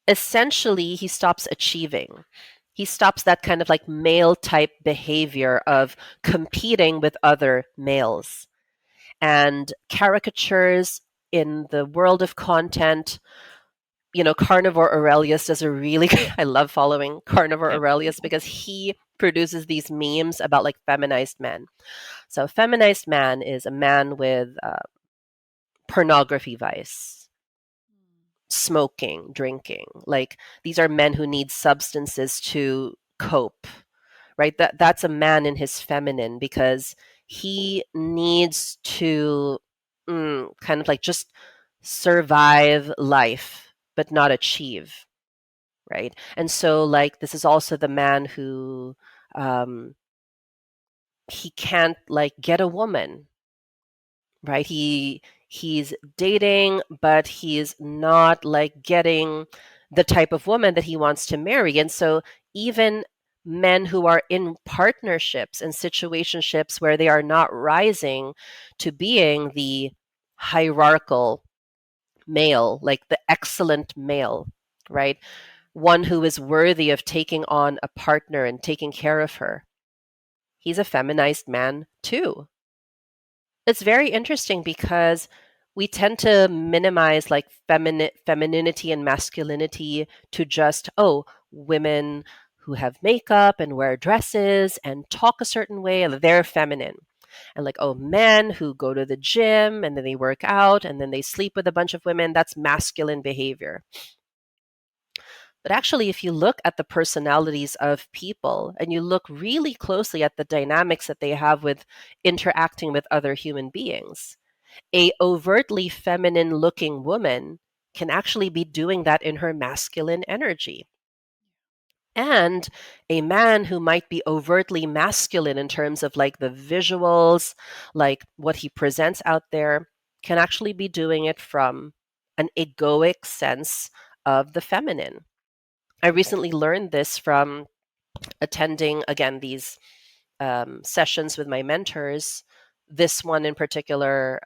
essentially he stops achieving. He stops that kind of like male type behavior of competing with other males. And caricatures in the world of content, Carnivore Aurelius does a really I love following Carnivore Yep. Aurelius because he produces these memes about like feminized men. So a feminized man is a man with pornography vice, smoking, drinking. Like these are men who need substances to cope, right? That's a man in his feminine because he needs to kind of like just survive life, but not achieve, right? And so like this is also the man who um, he can't like get a woman, right? He's dating, but he's not like getting the type of woman that he wants to marry. And so even men who are in partnerships and situationships where they are not rising to being the hierarchical male, like the excellent male, right? One who is worthy of taking on a partner and taking care of her. He's a feminized man too. It's very interesting because we tend to minimize like femininity and masculinity to just, oh, women who have makeup and wear dresses and talk a certain way, they're feminine. And like, oh, men who go to the gym and then they work out and then they sleep with a bunch of women, that's masculine behavior. But actually, if you look at the personalities of people and you look really closely at the dynamics that they have with interacting with other human beings, a overtly feminine looking woman can actually be doing that in her masculine energy. And a man who might be overtly masculine in terms of like the visuals, like what he presents out there, can actually be doing it from an egoic sense of the feminine. I recently learned this from attending, again, these sessions with my mentors, this one in particular,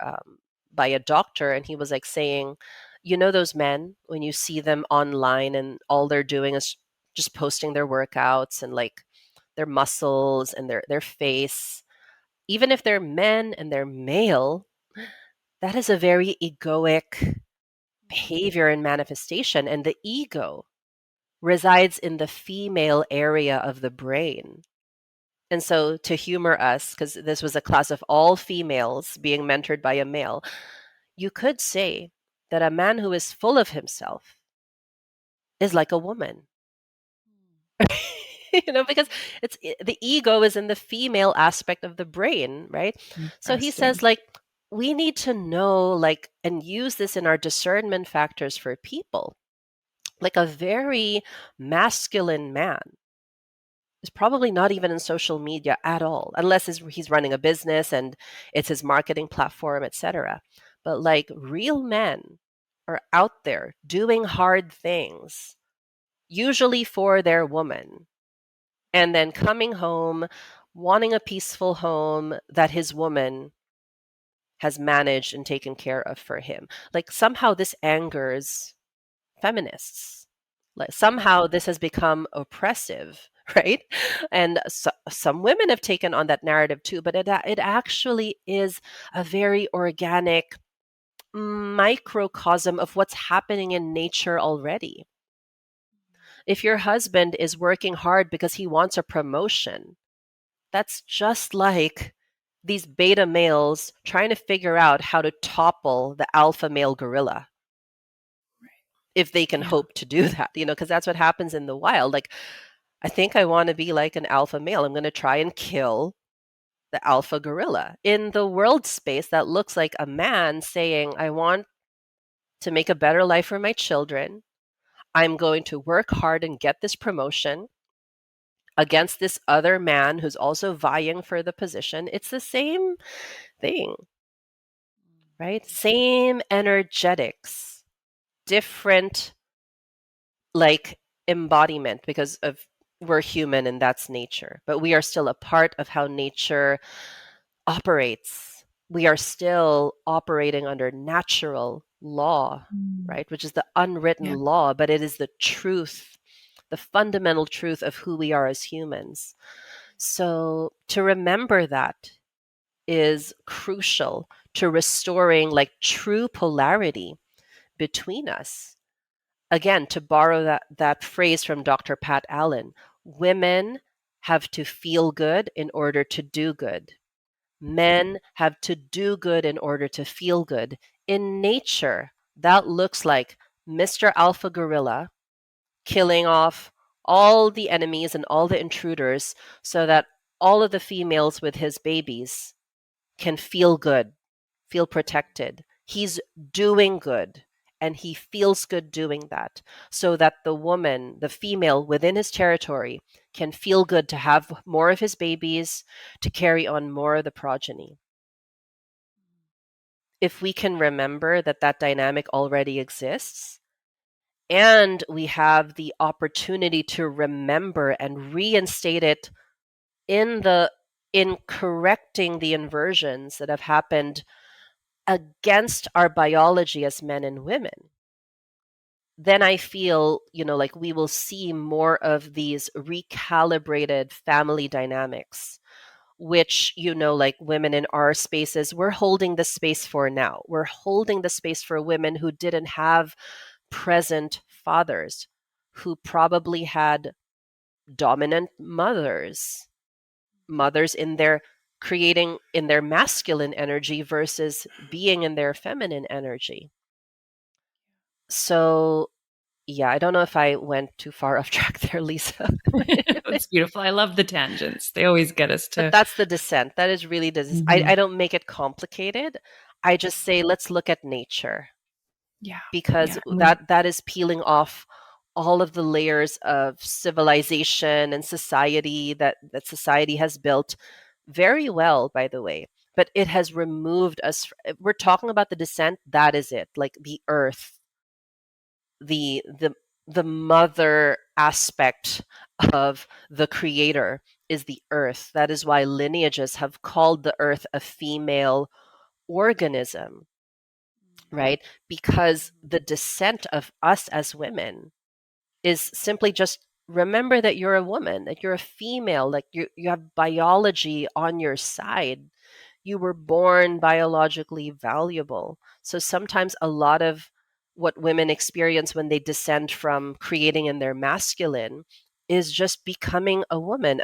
by a doctor. And he was like saying, you know, those men, when you see them online and all they're doing is just posting their workouts and like their muscles and their face, even if they're men and they're male, that is a very egoic behavior and manifestation. And the ego resides in the female area of the brain. And so, to humor us, because this was a class of all females being mentored by a male, you could say that a man who is full of himself is like a woman. Because the ego is in the female aspect of the brain, right? So he says, Interesting. like, we need to know, like, and use this in our discernment factors for people. Like a very masculine man is probably not even in social media at all, unless he's running a business and it's his marketing platform, etc. But like real men are out there doing hard things, usually for their woman, and then coming home, wanting a peaceful home that his woman has managed and taken care of for him. Like somehow this angers feminists. Like somehow this has become oppressive, right? And some women have taken on that narrative too, but it actually is a very organic microcosm of what's happening in nature already. If your husband is working hard because he wants a promotion, that's just like these beta males trying to figure out how to topple the alpha male gorilla, if they can Yeah. hope to do that, because that's what happens in the wild. Like, I think I want to be like an alpha male. I'm going to try and kill the alpha gorilla. In the world space, that looks like a man saying, I want to make a better life for my children. I'm going to work hard and get this promotion against this other man who's also vying for the position. It's the same thing, right? Same energetics, different like embodiment because of we're human and that's nature, but we are still a part of how nature operates. We are still operating under natural law, Mm. right? Which is the unwritten Yeah. law, but it is the truth, the fundamental truth of who we are as humans. So to remember that is crucial to restoring like true polarity between us. Again, to borrow that phrase from Dr. Pat Allen, women have to feel good in order to do good. Men have to do good in order to feel good. In nature, that looks like Mr. Alpha Gorilla killing off all the enemies and all the intruders so that all of the females with his babies can feel good, feel protected. He's doing good and he feels good doing that so that the woman, the female within his territory, can feel good to have more of his babies, to carry on more of the progeny. If we can remember that that dynamic already exists, and we have the opportunity to remember and reinstate it in correcting the inversions that have happened against our biology as men and women, then I feel, like we will see more of these recalibrated family dynamics, which, like women in our spaces, we're holding the space for now. We're holding the space for women who didn't have present fathers, who probably had dominant mothers in their creating in their masculine energy versus being in their feminine energy. So, yeah, I don't know if I went too far off track there, Lisa. That's beautiful. I love the tangents. They always get us But to. that's the descent. That is really I Mhm. don't make it complicated. I just say let's look at nature, Yeah. because Yeah. And that is peeling off all of the layers of civilization and society that society has built very well, by the way. but it has removed us. If we're talking about the descent, that is it. Like the earth, the the the mother aspect of the creator is the earth. That is why lineages have called the earth a female organism, right? Because the descent of us as women is simply just remember that you're a woman, that you're a female, like you have biology on your side. You were born biologically valuable. So sometimes a lot of what women experience when they descend from creating in their masculine is just becoming a woman.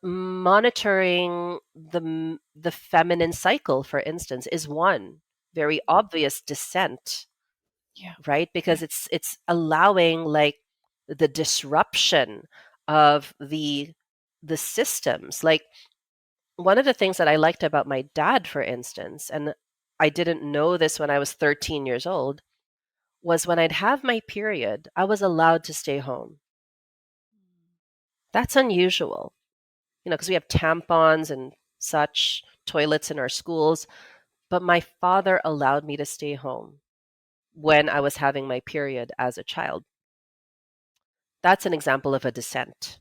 Monitoring the feminine cycle, for instance, is one very obvious descent, Yeah. right? Yeah. Because it's allowing like the disruption of the systems. Like one of the things that I liked about my dad, for instance, and I didn't know this when I was 13 years old, was when I'd have my period, I was allowed to stay home. That's unusual, because we have tampons and such toilets in our schools, but my father allowed me to stay home when I was having my period as a child. That's an example of a dissent.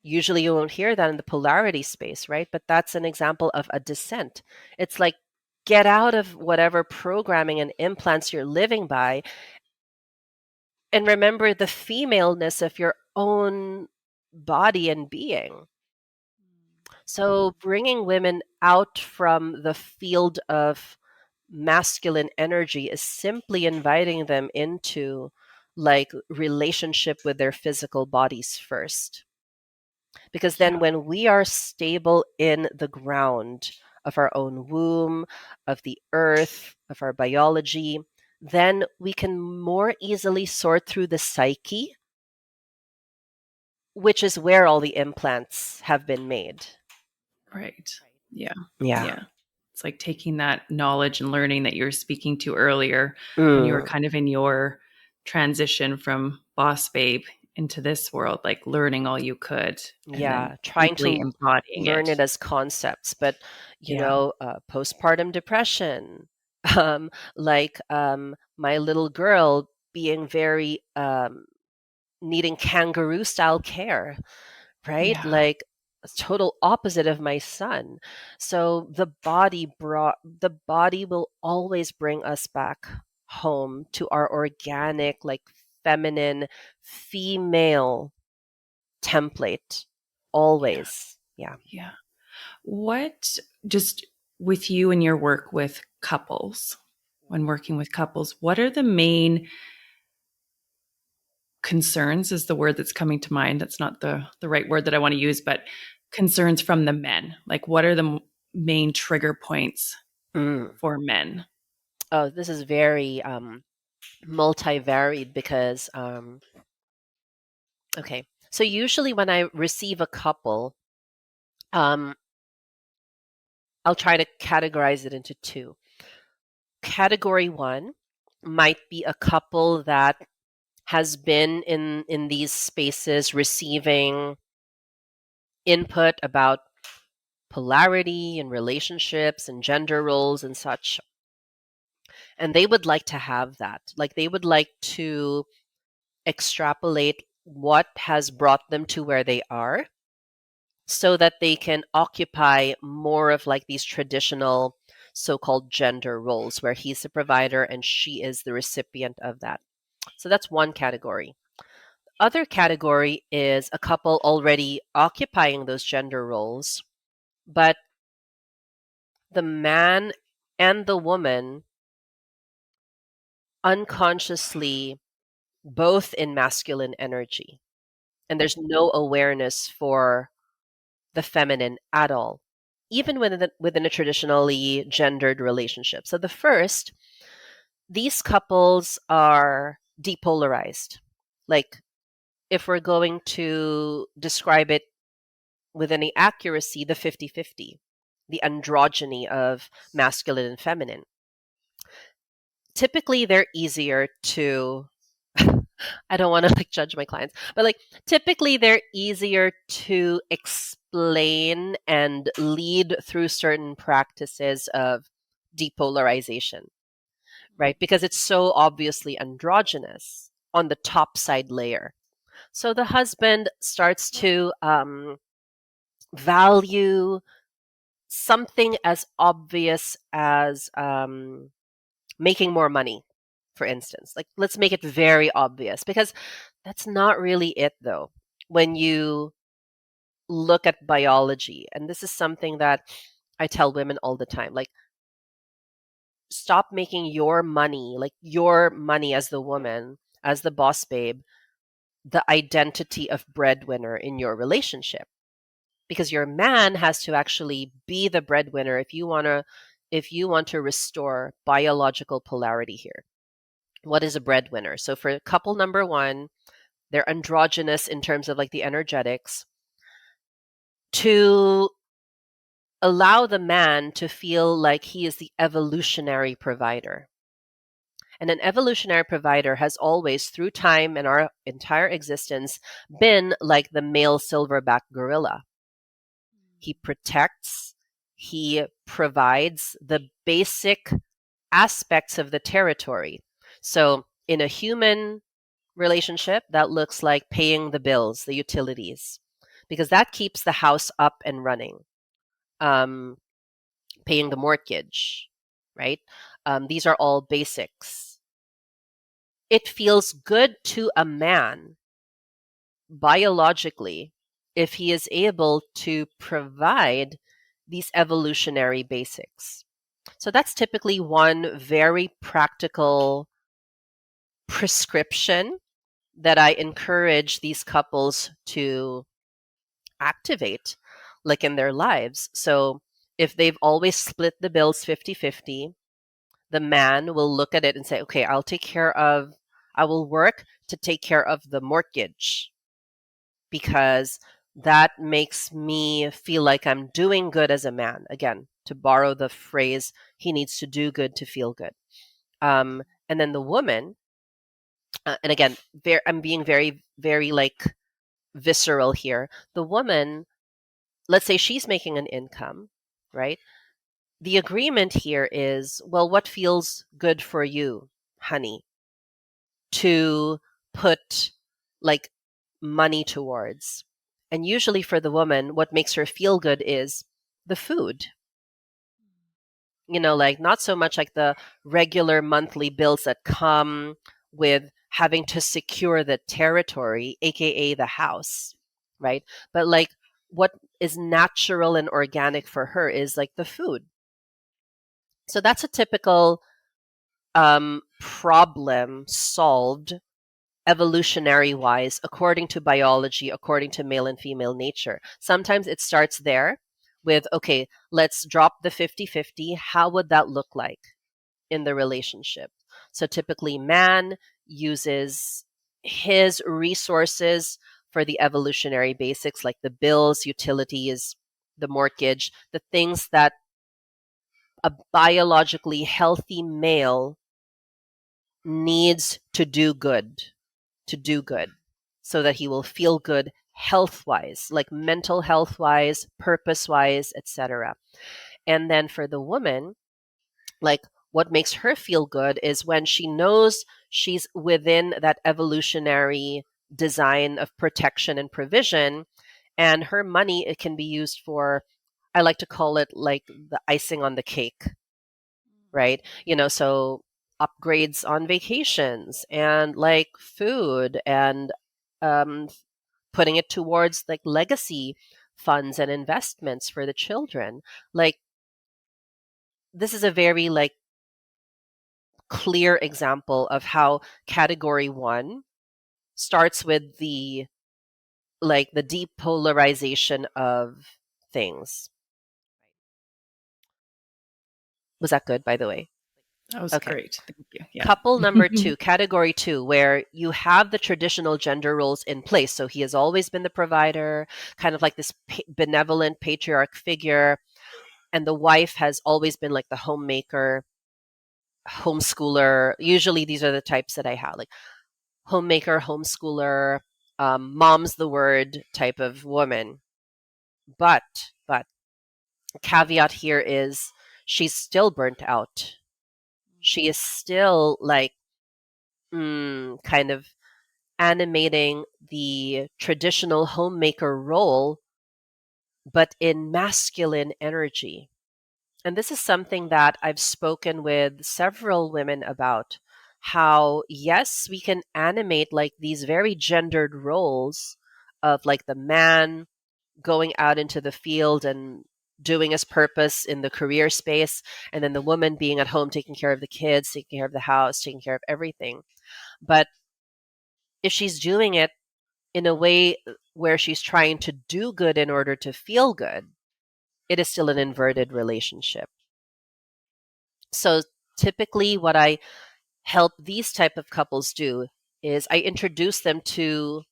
Usually you won't hear that in the polarity space, right? But that's an example of a dissent. It's like get out of whatever programming and implants you're living by and remember the femaleness of your own body and being. So bringing women out from the field of masculine energy is simply inviting them into like relationship with their physical bodies first. Because then Yeah. when we are stable in the ground of our own womb, of the earth, of our biology, then we can more easily sort through the psyche, which is where all the implants have been made. Right. Yeah. Yeah. Yeah. It's like taking that knowledge and learning that you were speaking to earlier when you were Mm. kind of in your transition from boss babe into this world, like learning all you could and then Yeah, trying deeply to embodying learn it. it as concepts, but Yeah. postpartum depression, my little girl being very needing kangaroo style care, right? Yeah. Like total opposite of my son. So the body will always bring us back home to our organic, like feminine, female template Yeah. always. Yeah. Yeah. What, just with you and your work with couples, when working with couples, what are the main concerns is the word that's coming to mind. That's not the right word that I want to use, but concerns from the men. Like what are the main trigger points Mm. for men? Oh, this is very multivaried because okay. So usually when I receive a couple, um, I'll try to categorize it into two. Category one might be a couple that has been in these spaces receiving input about polarity and relationships and gender roles and such, and they would like to have that. Like they would like to extrapolate what has brought them to where they are so that they can occupy more of like these traditional so-called gender roles where he's the provider and she is the recipient of that. So that's one category. Other category is a couple already occupying those gender roles, but the man and the woman unconsciously both in masculine energy. And there's no awareness for the feminine at all, even within a traditionally gendered relationship. So the first, these couples are depolarized. Like if we're going to describe it with any accuracy, the 50-50, the androgyny of masculine and feminine. Typically, they're easier to I don't want to like judge my clients, but like typically they're easier to explain and lead through certain practices of depolarization, right? Because it's so obviously androgynous on the top side layer. So the husband starts to value something as obvious as making more money, for instance. Like, let's make it very obvious because that's not really it, though. When you look at biology, and this is something that I tell women all the time, like, stop making your money as the woman, as the boss babe, the identity of breadwinner in your relationship. Because your man has to actually be the breadwinner if you want to restore biological polarity here. What is a breadwinner? So for couple number one, they're androgynous in terms of like the energetics to allow the man to feel like he is the evolutionary provider. And an evolutionary provider has always, through time and our entire existence, been like the male silverback gorilla. He protects, he provides the basic aspects of the territory. So in a human relationship, that looks like paying the bills, the utilities, because that keeps the house up and running. Um, Paying the mortgage, right? These are all basics. It feels good to a man biologically if he is able to provide these evolutionary basics. So that's typically one very practical prescription that I encourage these couples to activate, like in their lives. So if they've always split the bills 50-50, the man will look at it and say, okay, I will work to take care of the mortgage because that makes me feel like I'm doing good as a man. Again, to borrow the phrase, he needs to do good to feel good. And then the woman, and again, I'm being very, very like visceral here. The woman, let's say she's making an income, right? The agreement here is, well, what feels good for you, honey, to put like money towards? And usually for the woman, what makes her feel good is the food. Like not so much like the regular monthly bills that come with having to secure the territory, aka the house, right? But like what is natural and organic for her is like the food. So that's a typical problem solved evolutionary wise, according to biology, according to male and female nature. Sometimes it starts there with, okay, let's drop the 50-50. How would that look like in the relationship? So typically, man uses his resources for the evolutionary basics, like the bills, utilities, the mortgage, the things that a biologically healthy male needs to do good so that he will feel good health wise, like mental health wise, purpose wise, etc. And then for the woman, like what makes her feel good is when she knows she's within that evolutionary design of protection and provision, and her money, it can be used for, I like to call it like the icing on the cake, right? So upgrades on vacations and like food and um, putting it towards like legacy funds and investments for the children. Like this is a very like clear example of how category one starts with the depolarization of things. Was that good, by the way? That was Okay. great. Thank you. Yeah. Couple number two, category two, where you have the traditional gender roles in place. So he has always been the provider, kind of like this benevolent patriarch figure. And the wife has always been like the homemaker, homeschooler. Usually these are the types that I have, like homemaker, homeschooler, mom's the word type of woman. But caveat here is she's still burnt out. She is still like kind of animating the traditional homemaker role, but in masculine energy. And this is something that I've spoken with several women about, how, yes, we can animate like these very gendered roles of like the man going out into the field and doing his purpose in the career space, and then the woman being at home taking care of the kids, taking care of the house, taking care of everything. But if she's doing it in a way where she's trying to do good in order to feel good, it is still an inverted relationship. So typically what I help these type of couples do is I introduce them to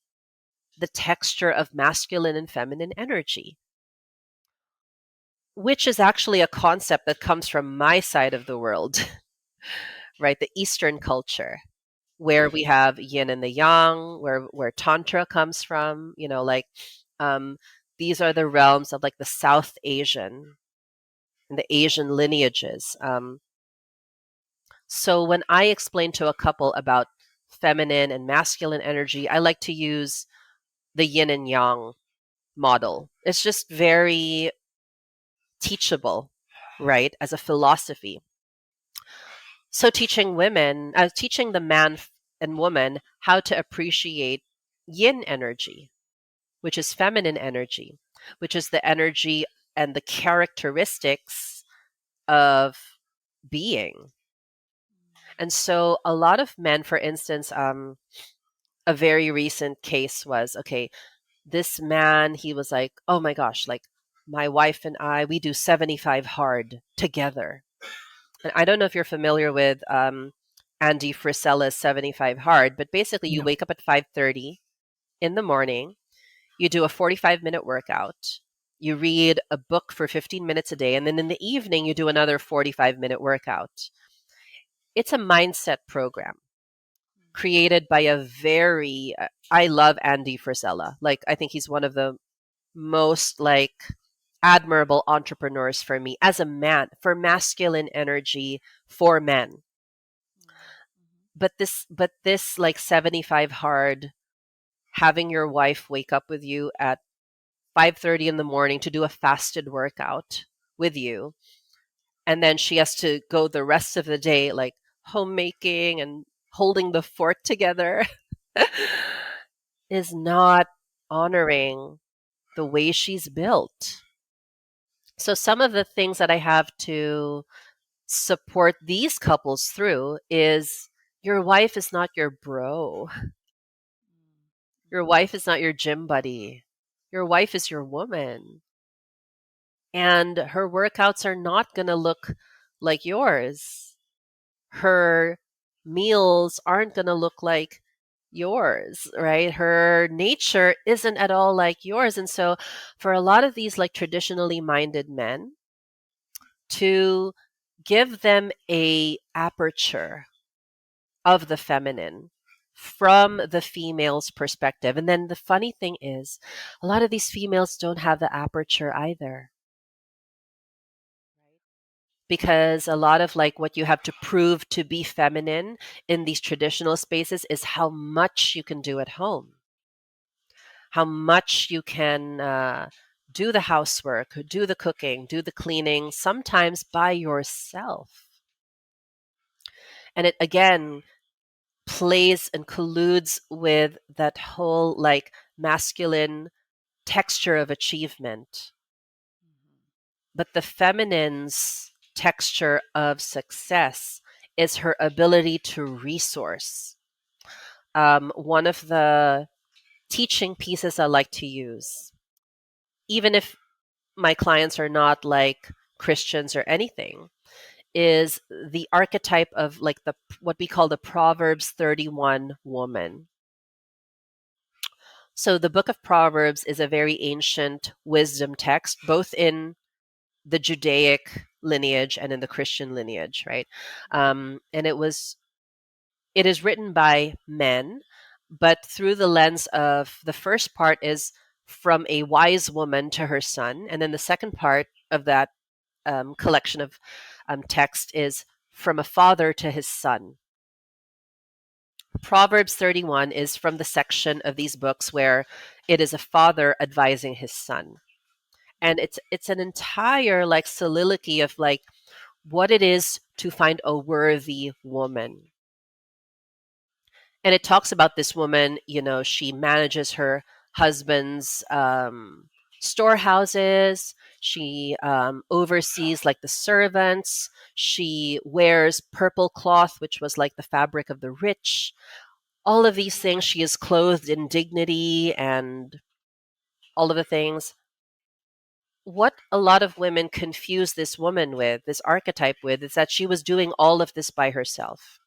the texture of masculine and feminine energy, which is actually a concept that comes from my side of the world, right? The Eastern culture, where we have yin and the yang, where tantra comes from, um, these are the realms of like the South Asian and the Asian lineages. So when I explain to a couple about feminine and masculine energy, I like to use the yin and yang model. It's just very teachable, right, as a philosophy. So teaching the and woman how to appreciate yin energy, which is feminine energy, which is the energy and the characteristics of being. And so a lot of men, for instance, a very recent case was, okay, this man, he was like, oh my gosh, like my wife and I, we do 75 hard together. And I don't know if you're familiar with Andy Frisella's 75 hard, but basically you No. wake up at 5:30 in the morning, you do a 45-minute workout, you read a book for 15 minutes a day, and then in the evening you do another 45-minute workout. It's a mindset program created by a very I love Andy Frisella. Like I think he's one of the most like admirable entrepreneurs for me as a man, for masculine energy for men. But this like 75 hard, having your wife wake up with you at 5:30 in the morning to do a fasted workout with you, and then she has to go the rest of the day like homemaking and holding the fort together is not honoring the way she's built. So some of the things that I have to support these couples through is your wife is not your bro. Your wife is not your gym buddy. Your wife is your woman. And her workouts are not going to look like yours. Her meals aren't going to look like yours, right? Her nature isn't at all like yours. And so for a lot of these like traditionally minded men, to give them a aperture of the feminine from the female's perspective. And then the funny thing is, a lot of these females don't have the aperture either. Because a lot of like what you have to prove to be feminine in these traditional spaces is how much you can do at home, how much you can do the housework, do the cooking, do the cleaning, sometimes by yourself. And it again plays and colludes with that whole like masculine texture of achievement. But the feminine's texture of success is her ability to resource. One of the teaching pieces I like to use, even if my clients are not like Christians or anything, is the archetype of like the what we call the Proverbs 31 woman. So the book of Proverbs is a very ancient wisdom text, both in the Judaic lineage and in the Christian lineage, right? And it is written by men, but through the lens of the first part is from a wise woman to her son. And then the second part of that collection of text is from a father to his son. Proverbs 31 is from the section of these books where it is a father advising his son. And it's an entire like soliloquy of like what it is to find a worthy woman. And it talks about this woman, she manages her husband's storehouses. She oversees like the servants. She wears purple cloth, which was like the fabric of the rich. All of these things. She is clothed in dignity and all of the things. What a lot of women confuse this woman with, this archetype with, is that she was doing all of this by herself.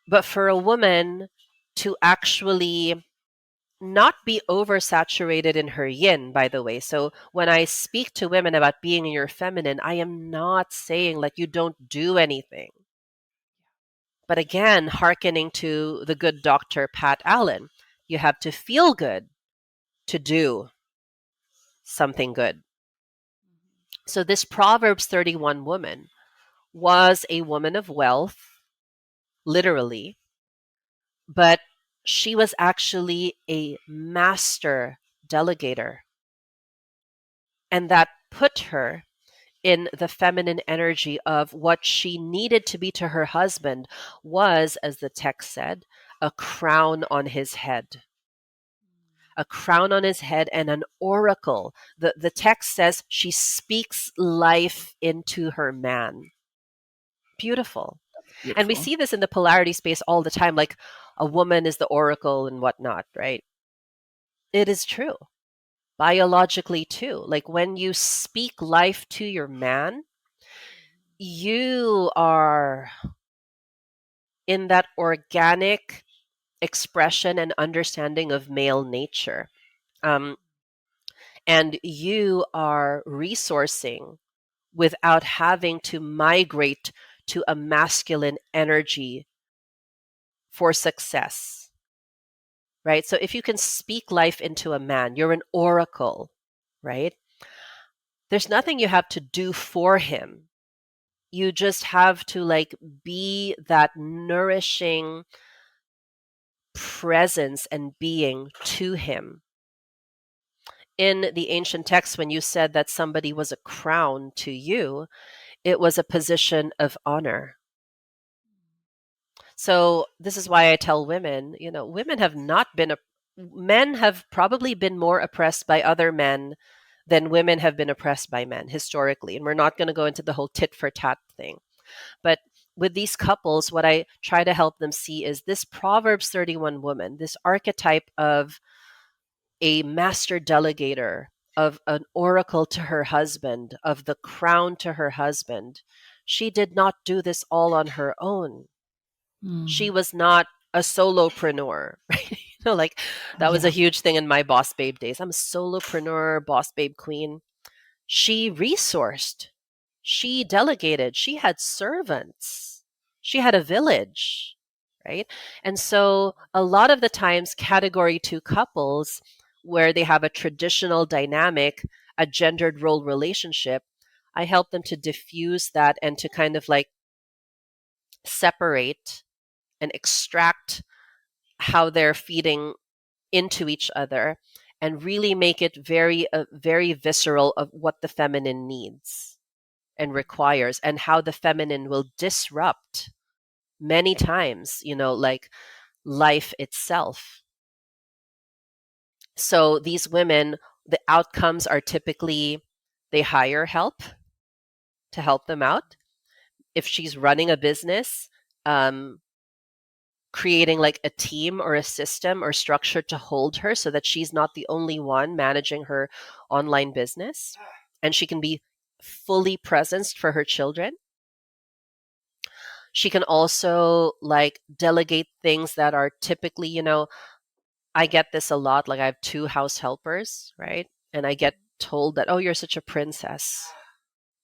But for a woman to actually not be oversaturated in her yin, by the way. So when I speak to women about being in your feminine, I am not saying like you don't do anything. But again, hearkening to the good Dr. Pat Allen, you have to feel good to do something good. So this Proverbs 31 woman was a woman of wealth, literally, but she was actually a master delegator. And that put her in the feminine energy of what she needed to be to her husband was, as the text said, a crown on his head. A crown on his head and an oracle. The text says she speaks life into her man. Beautiful. And we Beautiful. see this in the polarity space all the time, like a woman is the oracle and whatnot, right? It is true. Biologically, too. Like when you speak life to your man, you are in that organic expression and understanding of male nature. And you are resourcing without having to migrate to a masculine energy for success, right? So if you can speak life into a man, you're an oracle, right? There's nothing you have to do for him. You just have to like be that nourishing presence and being to him. In the ancient texts, when you said that somebody was a crown to you, it was a position of honor. So this is why I tell women, women have not been, men have probably been more oppressed by other men than women have been oppressed by men historically. And we're not going to go into the whole tit for tat thing. But with these couples, what I try to help them see is this Proverbs 31 woman, this archetype of a master delegator, of an oracle to her husband, of the crown to her husband. She did not do this all on her own. She was not a solopreneur, right? Like that was a huge thing in my boss babe days. I'm a solopreneur, boss babe queen. She resourced, she delegated, she had servants, she had a village, right? And so a lot of the times, category 2 couples, where they have a traditional dynamic, a gendered role relationship, I help them to diffuse that and to kind of like separate and extract how they're feeding into each other and really make it very visceral of what the feminine needs and requires and how the feminine will disrupt many times, like life itself. So these women, the outcomes are typically they hire help to help them out. If she's running a business, creating like a team or a system or structure to hold her so that she's not the only one managing her online business and she can be fully present for her children. She can also like delegate things that are typically, I get this a lot. Like I have 2 house helpers, right? And I get told that, oh, you're such a princess.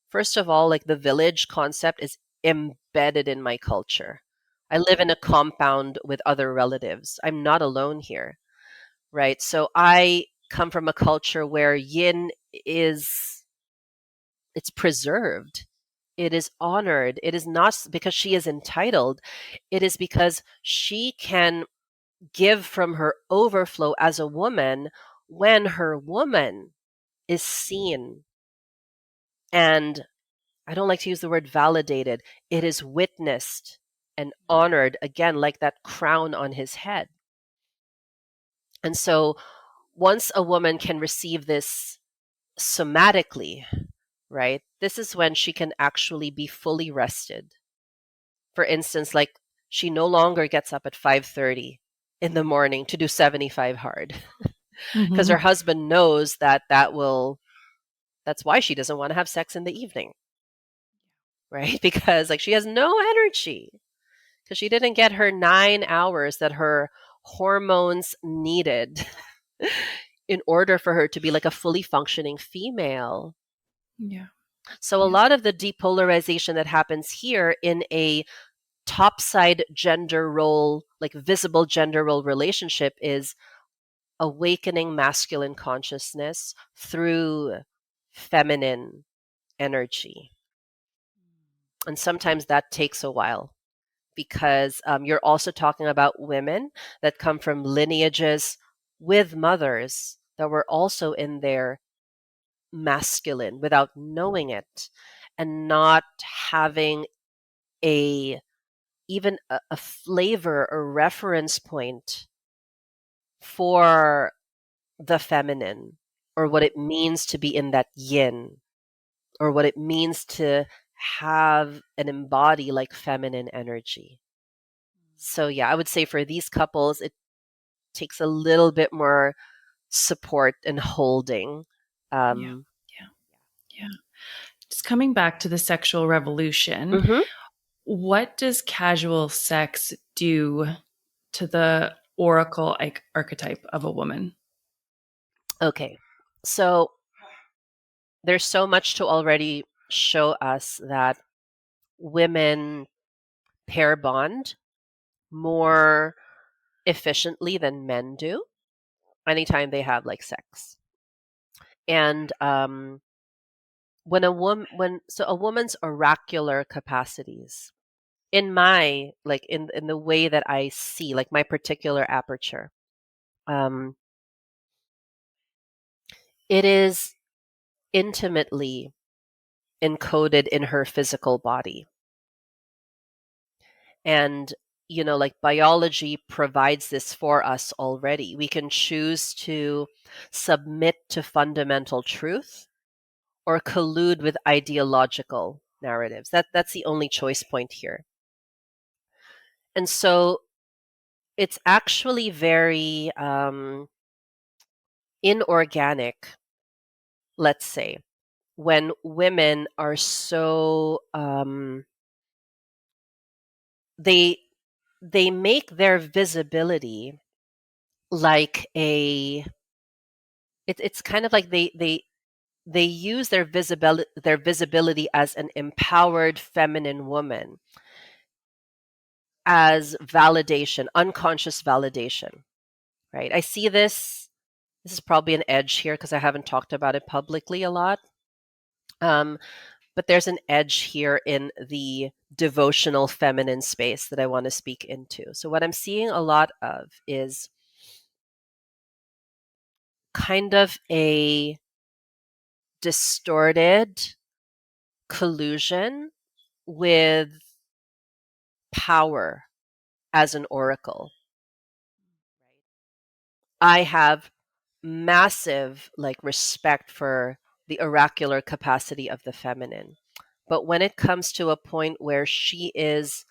First of all, like the village concept is embedded in my culture. I live in a compound with other relatives. I'm not alone here. right? So I come from a culture where yin is it's preserved. It is honored. It is not because she is entitled. It is because she can give from her overflow as a woman when her woman is seen and I don't like to use the word validated. It is witnessed and honored again, like that crown on his head. And so once a woman can receive this somatically, right, this is when she can actually be fully rested. For instance, like she no longer gets up at 5:30 in the morning to do 75 hard because her Mm-hmm. husband knows that that's why she doesn't want to have sex in the evening, right? Because like she has no energy because she didn't get her 9 hours that her hormones needed in order for her to be like a fully functioning female. Yeah. So a Yeah. lot of the depolarization that happens here in a topside gender role, like visible gender role relationship is awakening masculine consciousness through feminine energy. And sometimes that takes a while because you're also talking about women that come from lineages with mothers that were also in their masculine without knowing it and not having a even a flavor or reference point for the feminine or what it means to be in that yin or what it means to have and embody like feminine energy. So yeah, I would say for these couples it takes a little bit more support and holding. Yeah. Um, Yeah. Yeah. Just coming back to the sexual revolution, mhm. what does casual sex do to the oracle archetype of a woman? Okay. So there's so much to already show us that women pair bond more efficiently than men do anytime they have like sex. And when a woman when so a woman's oracular capacities in my like in the way that I see like my particular aperture, um, it is intimately encoded in her physical body. And, like biology provides this for us already. We can choose to submit to fundamental truth or collude with ideological narratives. That's the only choice point here. And so it's actually very inorganic, let's say, when women are so they they make their visibility like it's kind of like they use their visibility as an empowered feminine woman as validation, unconscious validation, right? I see this is probably an edge here because I haven't talked about it publicly a lot. um, but there's an edge here in the devotional feminine space that I want to speak into. So what I'm seeing a lot of is kind of a distorted collusion with power as an oracle. I have massive like respect for the oracular capacity of the feminine. But when it comes to a point where she is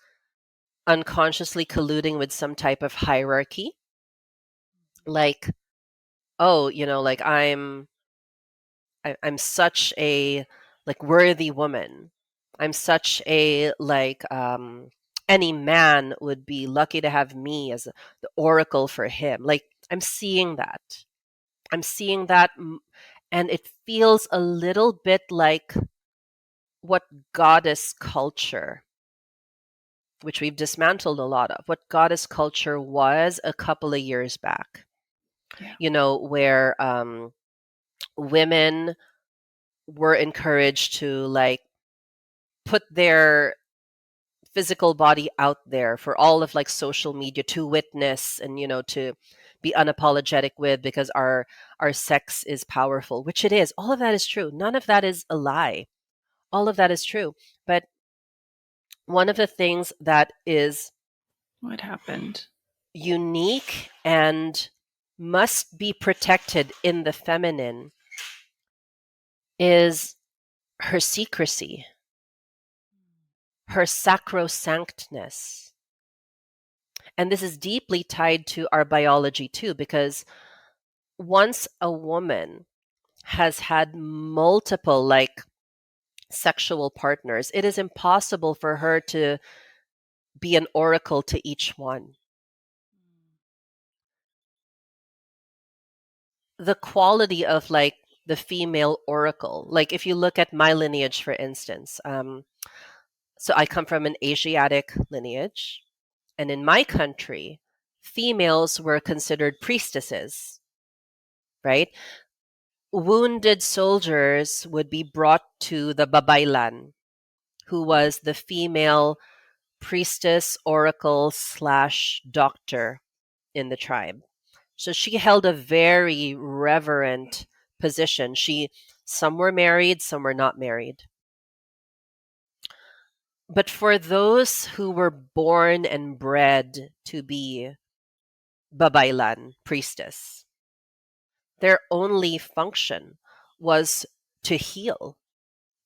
unconsciously colluding with some type of hierarchy, like, oh, like I'm such a like worthy woman. I'm such a like any man would be lucky to have me as the oracle for him. Like I'm seeing that. I'm seeing that and it feels a little bit like what goddess culture, which we've dismantled a lot of, what goddess culture was a couple of years back. Yeah. where women were encouraged to like put their physical body out there for all of like social media to witness and to be unapologetic with, because our sex is powerful, which it is. All of that is true. None of that is a lie. All of that is true. But one of the things that is What happened? unique and must be protected in the feminine is her secrecy, her sacrosanctness. And this is deeply tied to our biology too, because once a woman has had multiple like sexual partners, it is impossible for her to be an oracle to each one. The quality of like the female oracle, like if you look at my lineage, for instance, so I come from an Asiatic lineage, and in my country, females were considered priestesses, right? Wounded soldiers would be brought to the babaylan, who was the female priestess, oracle slash doctor in the tribe. So she held a very reverent position. Some were married, some were not married. But for those who were born and bred to be babaylan, priestess, their only function was to heal,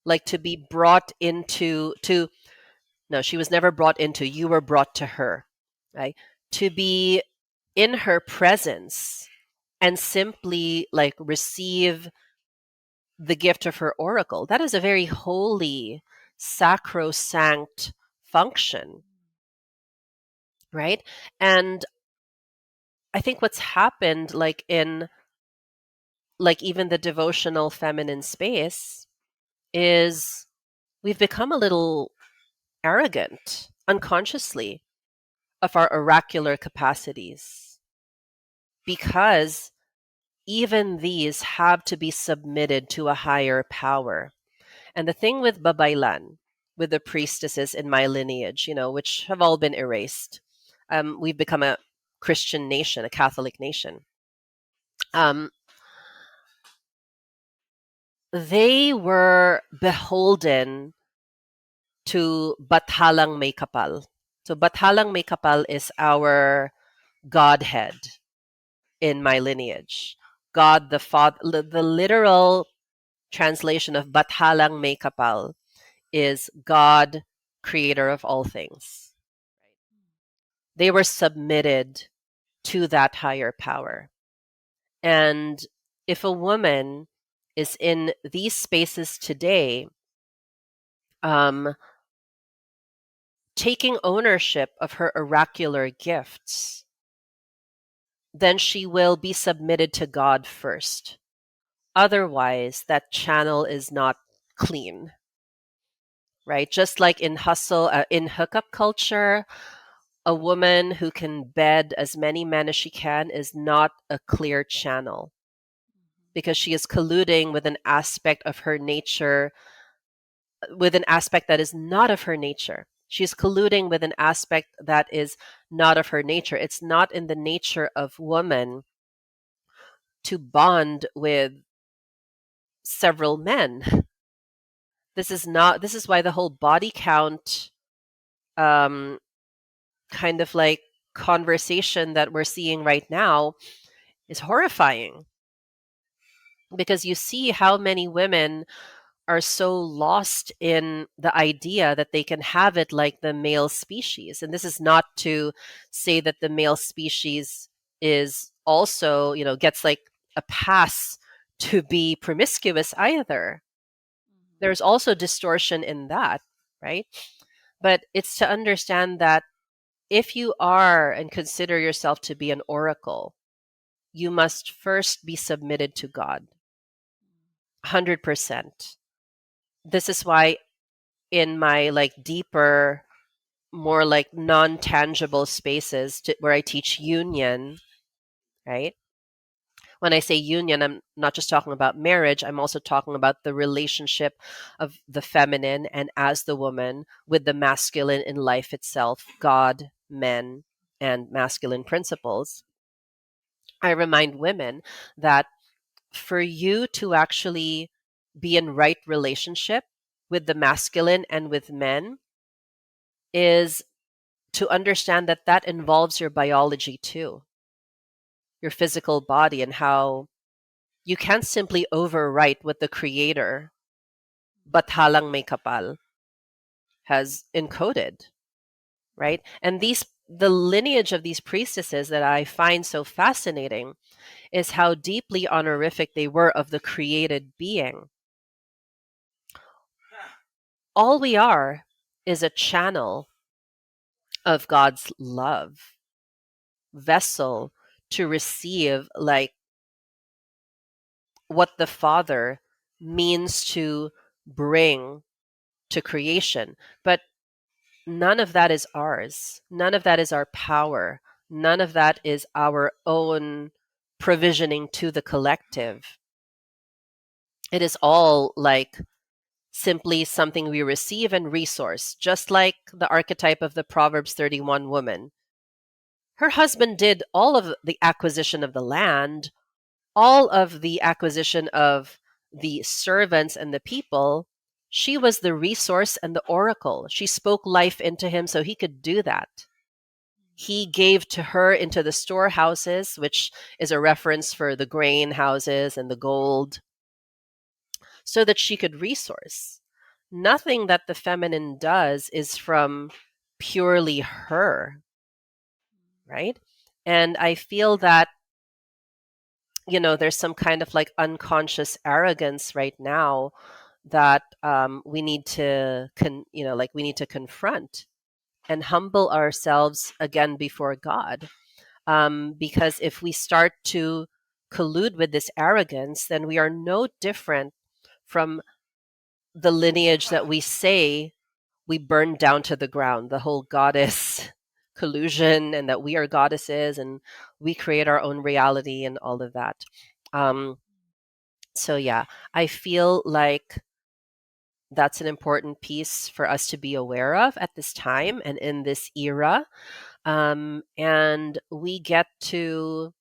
like to be brought into to no, she was never brought into, you were brought to her, right? To be in her presence and simply like receive the gift of her oracle. That is a very holy, sacrosanct function, right? And I think what's happened like in like even the devotional feminine space is we've become a little arrogant unconsciously of our oracular capacities, because even these have to be submitted to a higher power. And the thing with babaylan, with the priestesses in my lineage, which have all been erased, we've become a Christian nation, a Catholic nation. Um, they were beholden to Bathalang May Kapal. So Bathalang May Kapal is our Godhead in my lineage. God the Father, the literal translation of Bathalang May Kapal is God, creator of all things. They were submitted to that higher power. And if a woman is in these spaces today, um, taking ownership of her oracular gifts, then she will be submitted to God first. Otherwise, that channel is not clean, right? Just like in in hookup culture, a woman who can bed as many men as she can is not a clear channel, because she is colluding with an aspect of her nature, with an aspect that is not of her nature. She's colluding with an aspect that is not of her nature. It's not in the nature of woman to bond with several men. This is why the whole body count um, kind of like conversation that we're seeing right now is horrifying, because you see how many women are so lost in the idea that they can have it like the male species. And this is not to say that the male species is also, gets like a pass to be promiscuous either. There's also distortion in that, right? But it's to understand that if you are and consider yourself to be an oracle, you must first be submitted to God. 100%. This is why in my like deeper, more like non-tangible spaces where I teach union, right? When I say union, I'm not just talking about marriage, I'm also talking about the relationship of the feminine and as the woman with the masculine in life itself, God, men, and masculine principles. I remind women that for you to actually be in right relationship with the masculine and with men is to understand that that involves your biology too, your physical body, and how you can't simply overwrite what the creator, bathalang may kapal, has encoded, right? And the lineage of these priestesses that I find so fascinating is how deeply honorific they were of the created being. All we are is a channel of God's love, vessel to receive like what the Father means to bring to creation. But none of that is ours. None of that is our power. None of that is our own provisioning to the collective. It is all like simply something we receive and resource, just like the archetype of the Proverbs 31 woman. Her husband did all of the acquisition of the land, all of the acquisition of the servants and the people. She was the resource and the oracle. She spoke life into him so he could do that. He gave to her into the storehouses, which is a reference for the grain houses and the gold, so that she could resource. Nothing that the feminine does is from purely her, right? And I feel that, there's some kind of like unconscious arrogance right now that we need to, we need to confront and humble ourselves again before God. Because if we start to collude with this arrogance, then we are no different from the lineage that we say we burned down to the ground, the whole goddess collusion, and that we are goddesses and we create our own reality and all of that. Um, so, yeah, I feel like that's an important piece for us to be aware of at this time and in this era. And we get to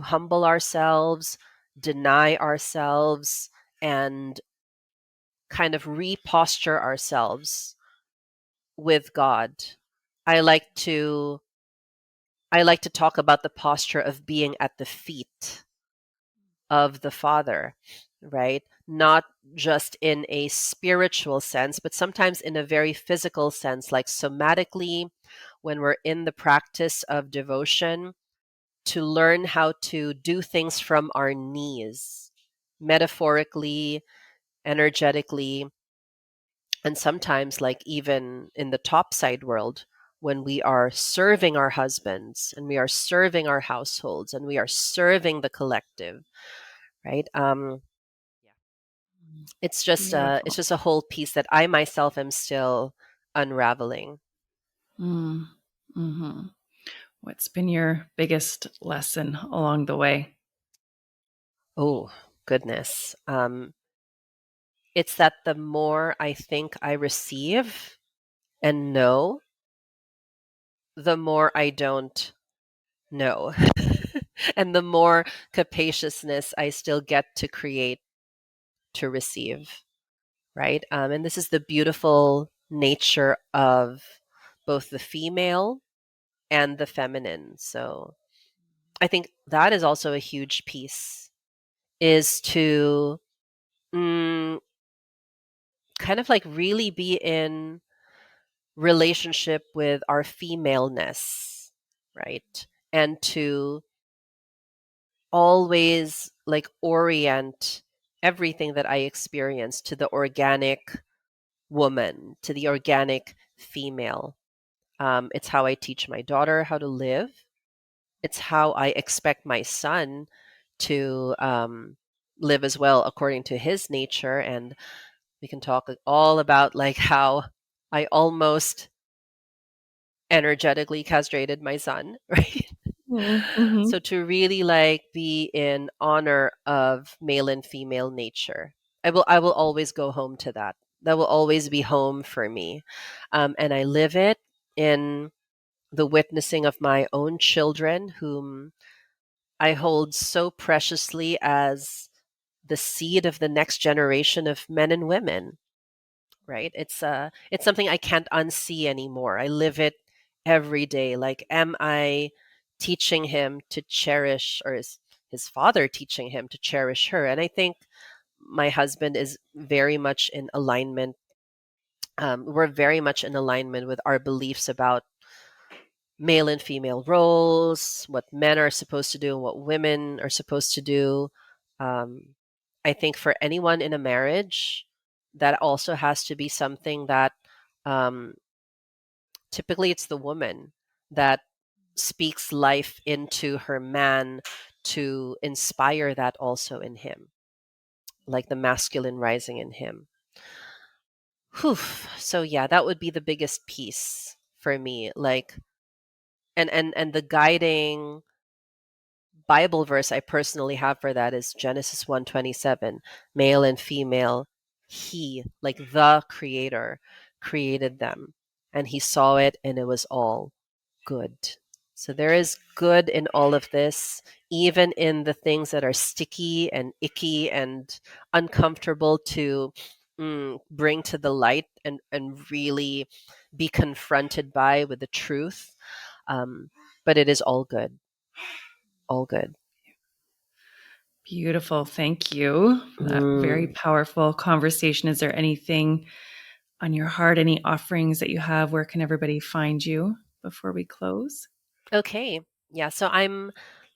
humble ourselves, deny ourselves, and kind of reposture ourselves with God. I like to I like to talk about the posture of being at the feet of the Father, right? Not just in a spiritual sense, but sometimes in a very physical sense, like somatically, when we're in the practice of devotion, to learn how to do things from our knees, metaphorically, energetically, and sometimes, like even in the topside world, when we are serving our husbands and we are serving our households and we are serving the collective, right? Yeah. It's Beautiful. just a whole piece that I myself am still unraveling. Mm. Hmm. What's been your biggest lesson along the way? Oh, goodness. It's that the more I think I receive and know, the more I don't know. And the more capaciousness I still get to create to receive, right? And this is the beautiful nature of both the female and the feminine. So I think that is also a huge piece, is to mm, kind of like really be in relationship with our femaleness, right? And to always like orient everything that I experience to the organic woman, to the organic female. It's how I teach my daughter how to live. It's how I expect my son to live as well according to his nature. And we can talk all about like how I almost energetically castrated my son, right? Mm-hmm. So to really like be in honor of male and female nature, I will always go home to that. That will always be home for me, and I live it in the witnessing of my own children, whom I hold so preciously as the seed of the next generation of men and women. Right? It's something I can't unsee anymore. I live it every day. Like, am I teaching him to cherish, or is his father teaching him to cherish her? And I think my husband is very much in alignment. We're very much in alignment with our beliefs about male and female roles, what men are supposed to do, and what women are supposed to do. Um, I think for anyone in a marriage, that also has to be something that um, typically it's the woman that speaks life into her man to inspire that also in him, like the masculine rising in him. Whew. So yeah, that would be the biggest piece for me. Like, and the guiding Bible verse I personally have for that is Genesis 1:27. Male and female, he, like the creator, created them. And he saw it and it was all good. So there is good in all of this, even in the things that are sticky and icky and uncomfortable to bring to the light and really be confronted by with the truth. Um, but it is all good, all good. Beautiful. Thank you for that very Mm. powerful conversation. Is there anything on your heart, any offerings that you have? Where can everybody find you before we close? Okay. Yeah.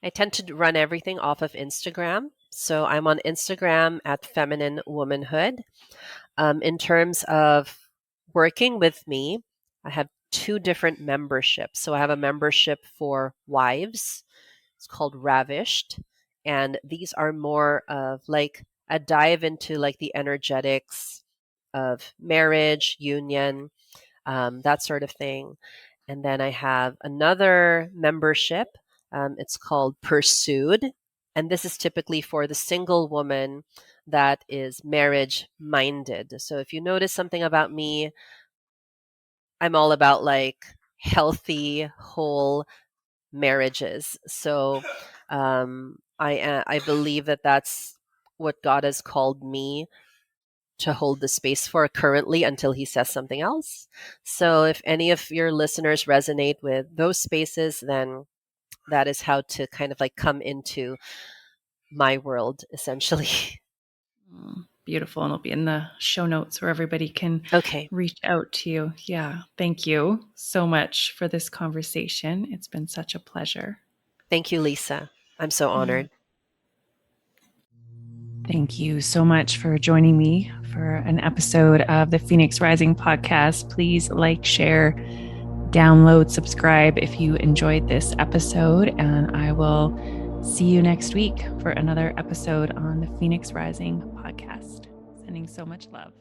I tend to run everything off of Instagram. So I'm on Instagram at Feminine Womanhood. In terms of working with me, I have two different memberships. So I have a membership for wives. It's called Ravished. And these are more of like a dive into like the energetics of marriage, union, that sort of thing. And then I have another membership. It's called Pursued. And this is typically for the single woman that is marriage minded. So if you notice something about me, I'm all about like healthy, whole marriages. So I believe that that's what God has called me to hold the space for currently until he says something else. So if any of your listeners resonate with those spaces, then that is how to kind of like come into my world essentially. Beautiful. And it'll be in the show notes where everybody can Okay. reach out to you. Yeah. Thank you so much for this conversation. It's been such a pleasure. Thank you, Lisa. I'm so Yeah. honored. Thank you so much for joining me for an episode of the Phoenix Rising podcast. Please like, share, download, subscribe if you enjoyed this episode. And I will see you next week for another episode on the Phoenix Rising podcast. Sending so much love.